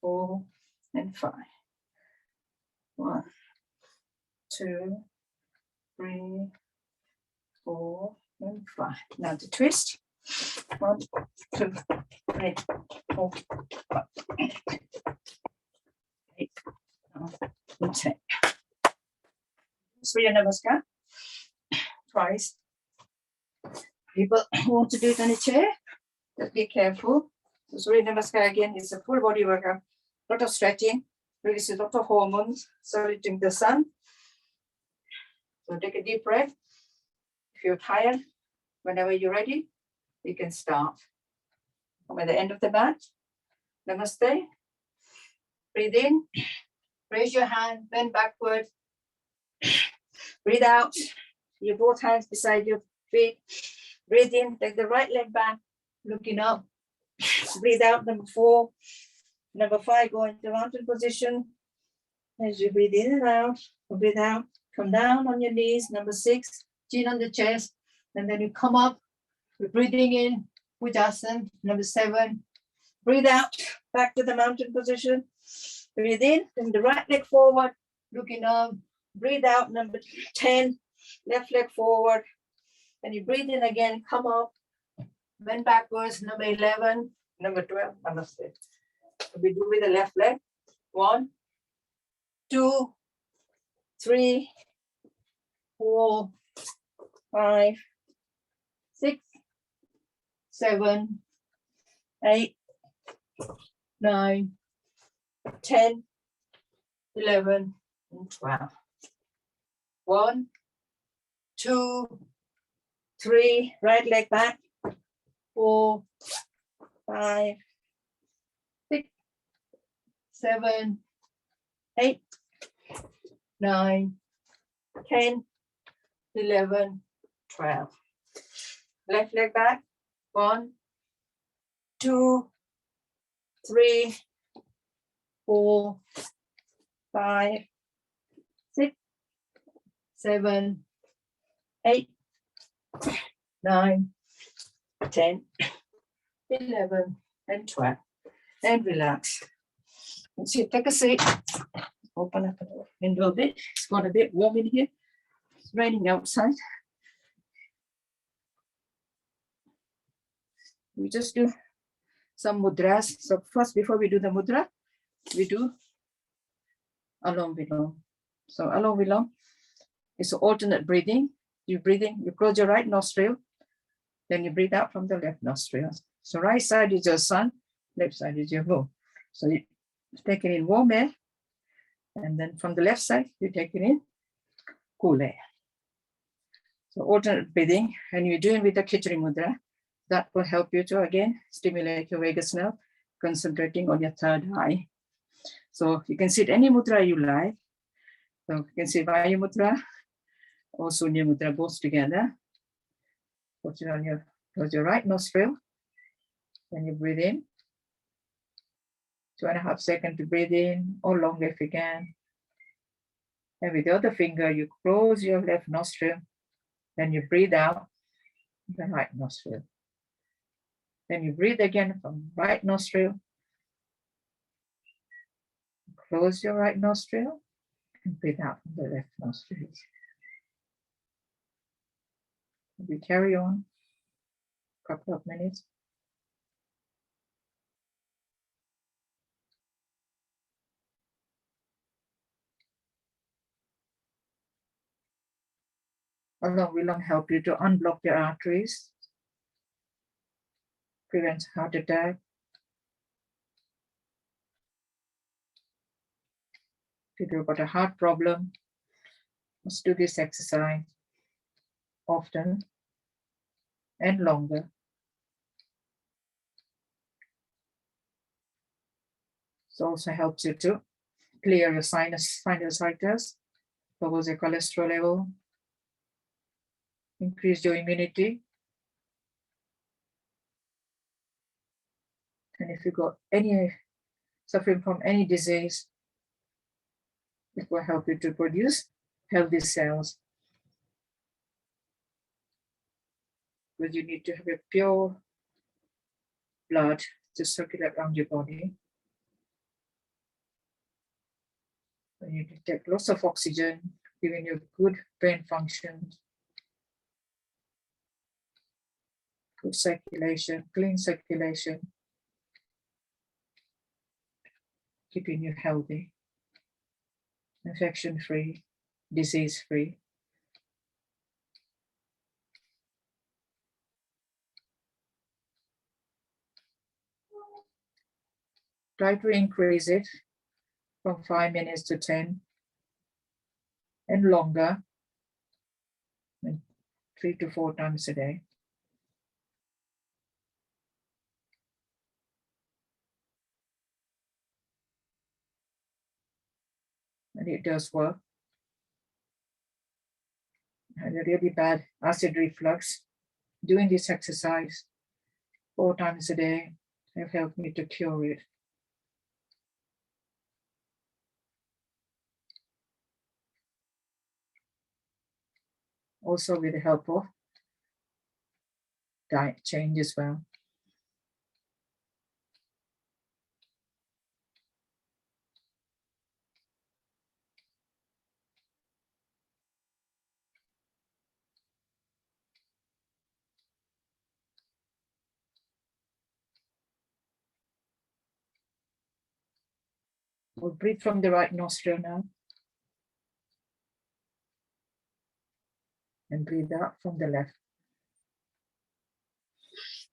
4, and 5. 1, 2, 3, 4, and 5. Now the twist. 1, 2, 3, 4, 5, 8, 9, and 10. Surya Namaskar twice. People who want to do it on a chair, just be careful. So Surya Namaskar again is a full body workout, lot of stretching, releases a lot of hormones, saluting the sun. So take a deep breath. If you're tired, whenever you're ready, you can start. Come at the end of the mat. Namaste. Breathe in. Raise your hand, bend backward. Breathe out. Your both hands beside your feet. Breathe in, take the right leg back, looking up. Breathe out, number 4. Number 5, go into mountain position. As you breathe in and out, breathe out, come down on your knees. Number 6, chin on the chest. And then you come up, you're breathing in, Ujjasan. Number 7, breathe out, back to the mountain position. Breathe in, bring the right leg forward, looking up. Breathe out, number 10, left leg forward. And you breathe in again, come up, bend backwards, number 11, number 12, namaste. We do with the left leg. 1, 2, 3, 4, 5, 6, 7, 8, 9, 10, 11, and 12. 1, 2, 3, right leg back. 4, 5, 6, 7, 8, 9, 10, 11, 12. Left leg back. 1, 2, 3, 4, 5, 6, 7, 8, 9, 10, 11, and 12. And relax. And see, take a seat. Open up the window a bit. It's got a bit warm in here. It's raining outside. We just do some mudras. So first, before we do the mudra, we do Alom Vilom. So Alom Vilom is alternate breathing. You breathe in, you close your right nostril, then you breathe out from the left nostril. So right side is your sun, left side is your moon. So you take it in warm air, and then from the left side, you take it in cool air. So alternate breathing, and you're doing with the Khichdi Mudra. That will help you to, again, stimulate your vagus nerve, concentrating on your third eye. So you can sit any mudra you like. So you can sit Vayu Mudra or Sunya Mudra, both together. Put it on your, close your right nostril. Then you breathe in. 2.5 seconds to breathe in, or longer if you can. And with the other finger, you close your left nostril. Then you breathe out the right nostril. Then you breathe again from right nostril. Close your right nostril and breathe out from the left nostril. We carry on a couple of minutes. Along will help you to unblock your arteries, prevents heart attack. If you've got a heart problem, let's do this exercise often and longer. It also helps you to clear your sinusitis, lowers your cholesterol level, increase your immunity. And if you got any suffering from any disease, it will help you to produce healthy cells. Because you need to have a pure blood to circulate around your body. You need to take lots of oxygen, giving you good brain function, good circulation, clean circulation, keeping you healthy, infection-free, disease-free. Try to increase it from 5 minutes to 10 and longer, and 3 to 4 times a day. And it does work. And a really bad acid reflux, doing this exercise 4 times a day have helped me to cure it. Also with the help of diet change as well. We'll breathe from the right nostril now. And breathe out from the left.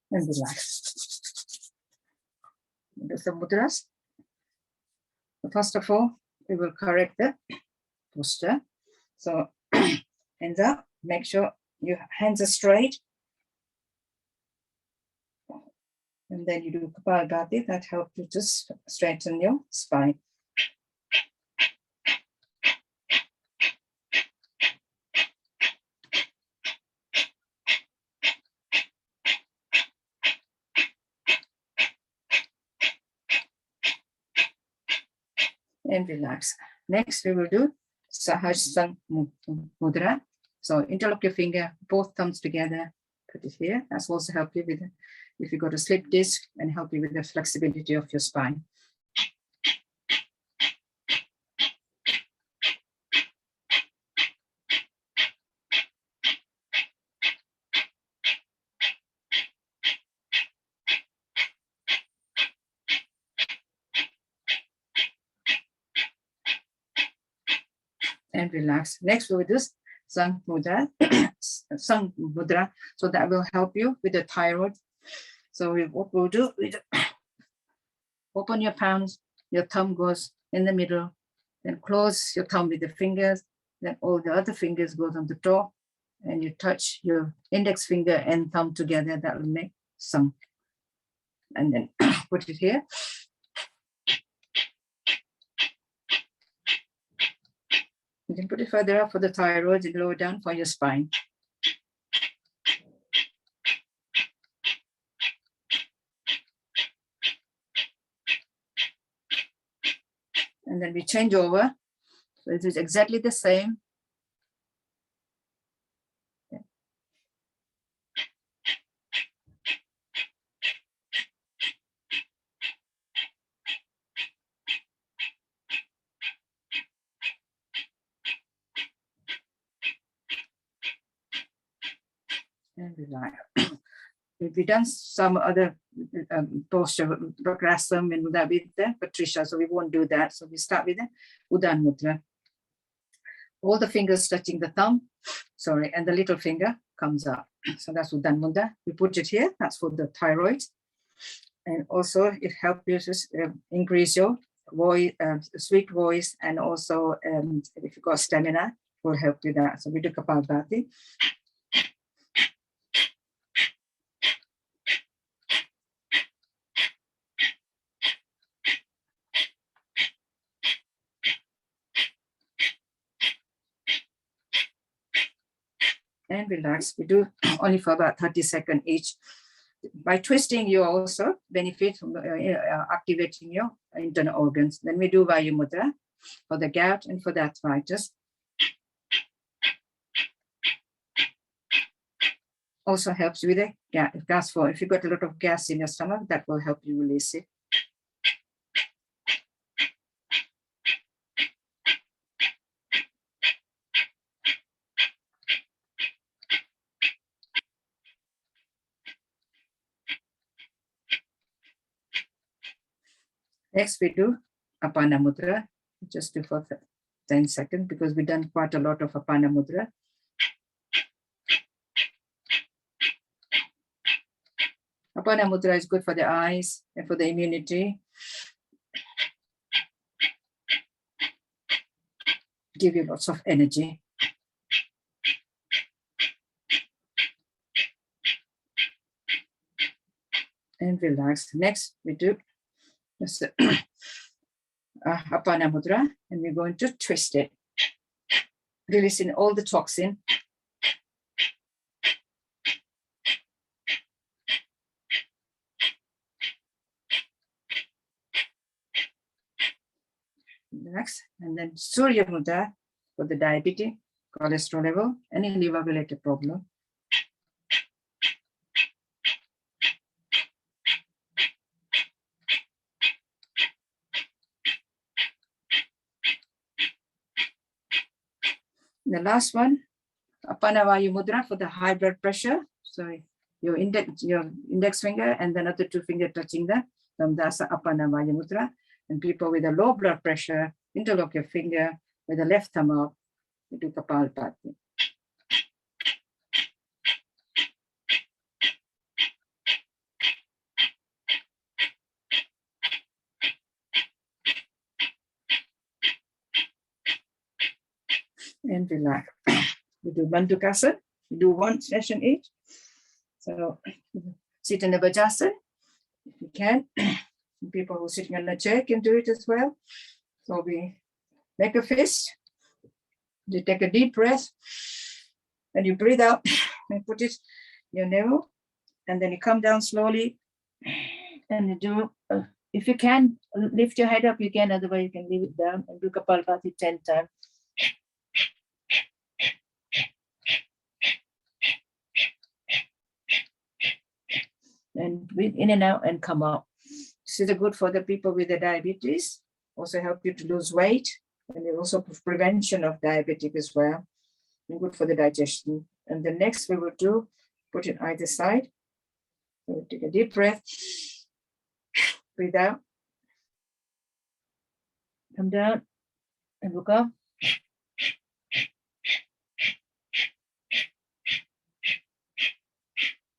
And relax. Do some mudras. First of all, we will correct the posture. So hands up, make sure your hands are straight. And then you do Kapalabhati, that helps you to straighten your spine. And relax. Next, we will do Sahasrara Mudra. So interlock your finger, both thumbs together, put it here. That's also help you with, if you got a slip disc, and help you with the flexibility of your spine. And relax. Next, we will do Sang Mudra. Sang Mudra. So that will help you with the thyroid. So what we'll do, we open your palms, your thumb goes in the middle, then close your thumb with the fingers, then all the other fingers goes on the top, and you touch your index finger and thumb together. That will make Sang. And then put it here. You can put it further up for the thyroid and lower down for your spine. And then we change over. So it is exactly the same. And relax. We've done some other posture, Vakrasam and Mudra with the Patricia, so we won't do that. So we start with the Udan Mudra. All the fingers touching the thumb, sorry, and the little finger comes up. So that's Udan Mudra. We put it here, that's for the thyroid. And also it helps you to increase your voice, sweet voice, and also if you've got stamina, will help with that. So we do Kapalabhati. And relax. We do only for about 30 seconds each. By twisting, you also benefit from activating your internal organs. Then we do Vayu Mudra for the gout and for the arthritis. Also helps with the gas flow. If you've got a lot of gas in your stomach, that will help you release it. Next, we do Apana Mudra. Just do for 10 seconds because we've done quite a lot of Apana Mudra. Apana Mudra is good for the eyes and for the immunity. Give you lots of energy. And relax. Next, we do Apana Mudra, and we're going to twist it, releasing all the toxin. Next, and then Surya Mudra for the diabetes, cholesterol level, any liver related problem. The last one, Apana Vayu Mudra for the high blood pressure. So your index finger and then other two finger touching the thumb. That's Apana Vayu Mudra. And people with a low blood pressure, interlock your finger with the left thumb up. You do Kapalabhati. And relax. We do Bandukasana. We do one session each. So sit in a Vajrasana if you can. People who are sitting on a chair can do it as well. So we make a fist. You take a deep breath and you breathe out and put it in your navel. And then you come down slowly and you do, if you can, lift your head up, you can, otherwise you can leave it down and do Kapalabhati 10 times. And breathe in and out and come out. This is good for the people with the diabetes. Also help you to lose weight, and it also prevention of diabetic as well. And good for the digestion. And the next we will do, put it either side. So we'll take a deep breath, breathe out, come down and look up.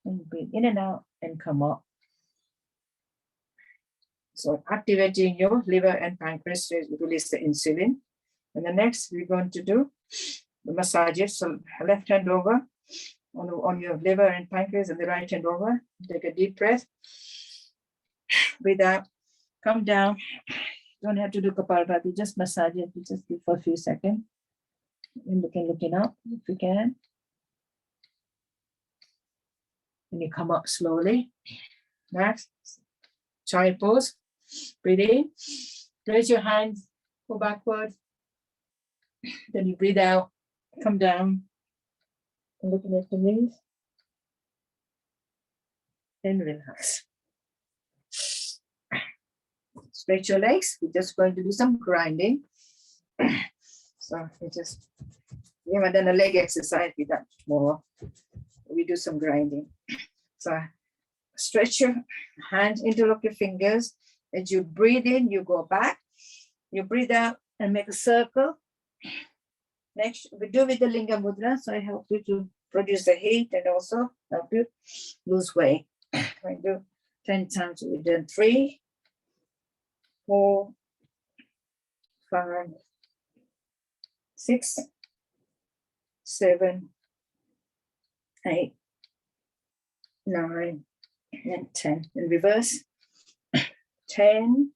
And breathe in and out and come up. So activating your liver and pancreas to release the insulin. And the next we're going to do the massages. So left hand over on your liver and pancreas and the right hand over. Take a deep breath. Breathe out, come down. Don't have to do Kapalabhati, just massage it. You just do for a few seconds. And looking up if you can. And you come up slowly. Next, child pose. Breathe in, raise your hands, go backward. Then you breathe out, come down. And looking at the knees. And relax. Stretch your legs. We're just going to do some grinding. So we just, we haven't done a leg exercise, we done more. We do some grinding. So stretch your hands, interlock your fingers. As you breathe in, you go back. You breathe out and make a circle. Next, we do with the Linga Mudra. So I help you to produce the heat and also help you lose weight. We do 10 times. We've done 3, 4, 5, 6, 7, 8, 9, and 10. In reverse. 10,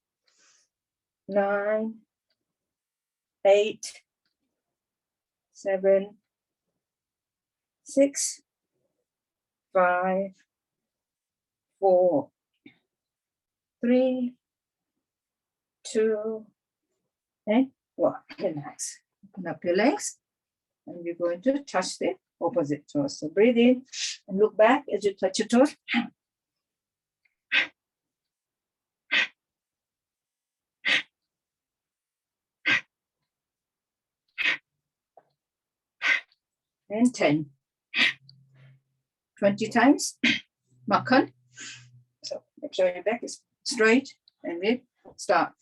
9, 8, 7, 6, 5, 4, 3, 2, and 1. Relax. Open up your legs, and we're going to touch the opposite toes. So breathe in and look back as you touch your toes. And 10, 20 times. Makhan. So make sure your back is straight and with Start.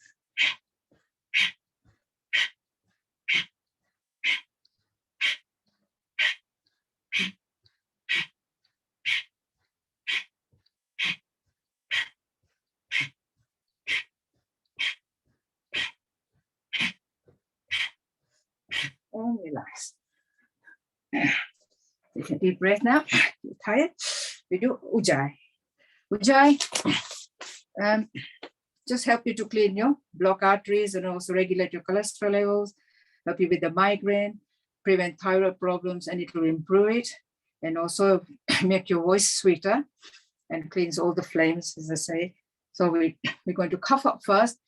And relax. Take a deep breath now. You're tired. We do Ujjayi. Ujjayi just help you to clean your block arteries and also regulate your cholesterol levels, help you with the migraine, prevent thyroid problems, and it will improve it, and also make your voice sweeter and cleans all the flames, as I say. So we're going to cough up first,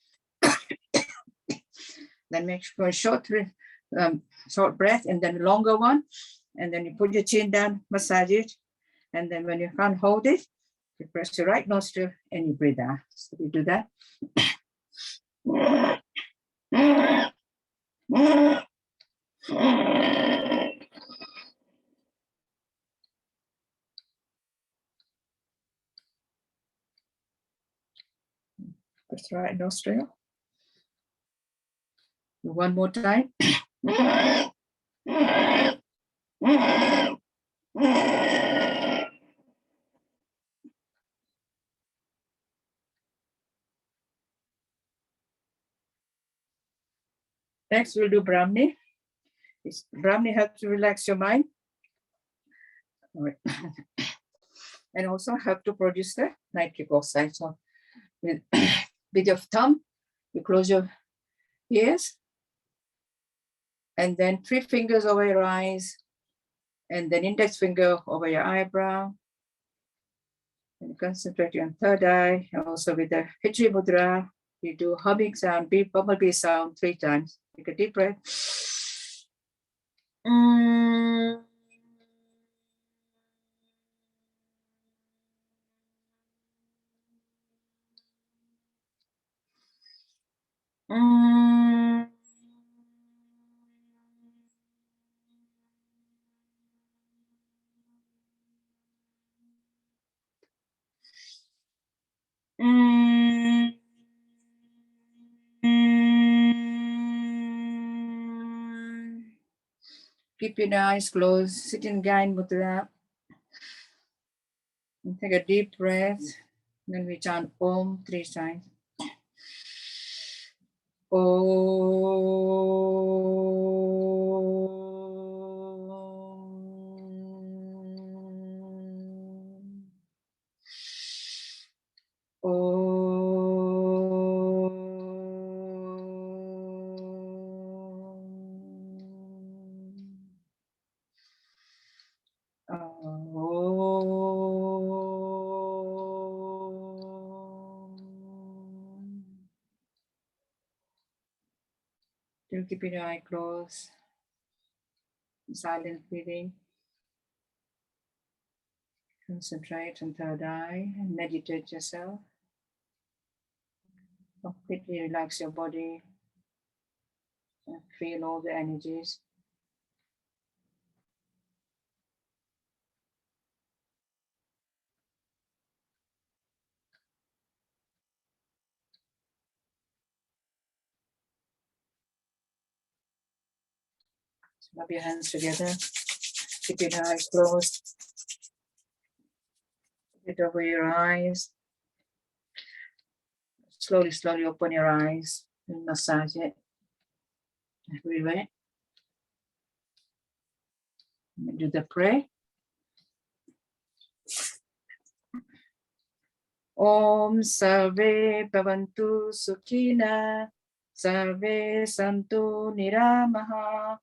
then make sure a short breath and then a longer one. And then you put your chin down, massage it. And then when you can't hold it, you press your right nostril and you breathe out. So we do that. Press the right nostril. One more time. Next, we'll do Brahmi. Brahmi helps to relax your mind. All right. And also help to produce the nitric oxide. So with your thumb, you close your ears, and then 3 fingers over your eyes, and then index finger over your eyebrow. And concentrate on third eye. And also with the Hijri Mudra, you do humming sound, bumblebee sound 3 times. Take a deep breath. Keep your eyes closed, sit in Gyan Mudra. And take a deep breath. Then we chant Om 3 times. Still keeping your eye closed. Silent breathing. Concentrate on third eye and meditate yourself. Completely relax your body and feel all the energies. Rub your hands together. Keep your eyes closed. Put it over your eyes. Slowly, slowly open your eyes and massage it everywhere. Do the prayer. Om Sarve Bhavantu Sukhina, Sarve Santu Niramaha,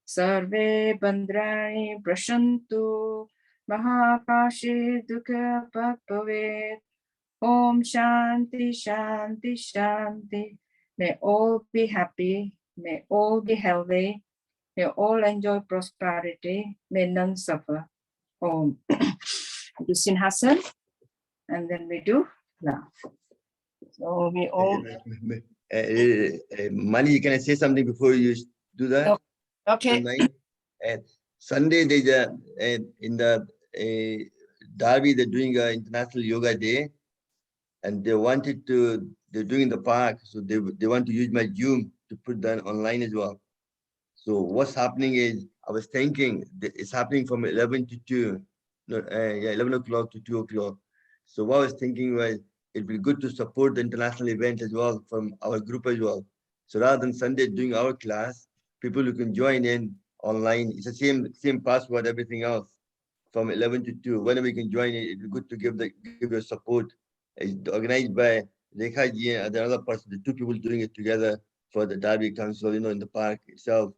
Sarve Bandrani Prashantu, Mahakashi Dukha Bhavet. Om Shanti Shanti Shanti. May all be happy. May all be healthy. May all enjoy prosperity. May none suffer. Om. Do Sinhasan. And then we do laugh. So we all. Mani, can I say something before you do that? Okay. And Sunday, there's in the Derby, they're doing an International Yoga Day. and they're doing in the park, so they want to use my Zoom to put that online as well. So what's happening is, I was thinking that it's happening from 11 to 2, no, 11 o'clock to 2 o'clock. So what I was thinking was, it'd be good to support the international event as well from our group as well. So rather than Sunday doing our class, people who can join in online, it's the same password, everything else, from 11 to 2. Whenever you can join it, it'd be good to give your support. It's organized by Rekha ji and the other person, the two people doing it together for the Derby Council, in the park itself.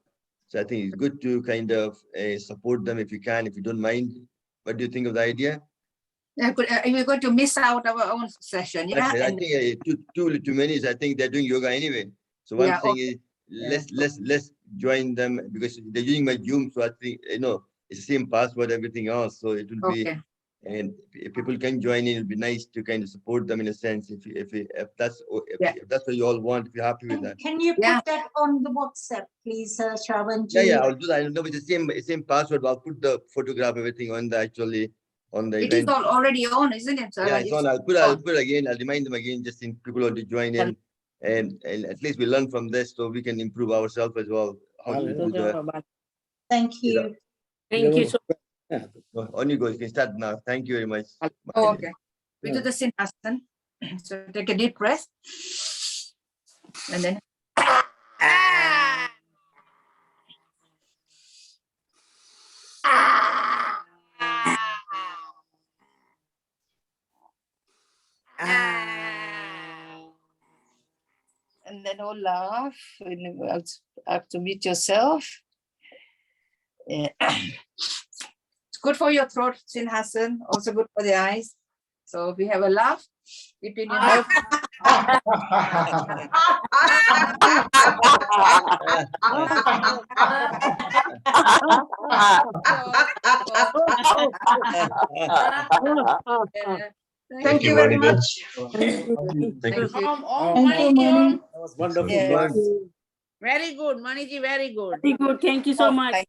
So I think it's good to kind of support them if you can, if you don't mind. What do you think of the idea? We're going to miss out our own session, yeah? I And- think too many. I think they're doing yoga anyway. So one Yeah, thing is, let's join them, because they're using my Zoom. So I think it's the same password, everything else. So it will be, Okay, and if people can join in, it'll be nice to kind of support them in a sense. If that's Yeah. if that's what you all want, if you're happy with that. Can you Yeah. put that on the WhatsApp, please, Shravan? Yeah, I'll do that. I know it's the same password. I'll put the photograph, everything on the it is event. already on, isn't it? Yeah, it's on. I'll put again. I'll remind them again, just in people want to join in, and at least we learn from this, so we can improve ourselves as well. How to do the. Thank you. Thank you so On you go. You can start now. Thank you very much. Oh, okay. We do the Sinhasana. So take a deep breath. And then. And then all laugh when you have to meet yourself. Yeah. It's good for your throat, Sinhasana, also good for the eyes. So if we have a laugh between your mouth. Thank you very much. Thank you. That was wonderful. Yeah. Very good, Maniji, very good. Very good. Thank you so much. Thank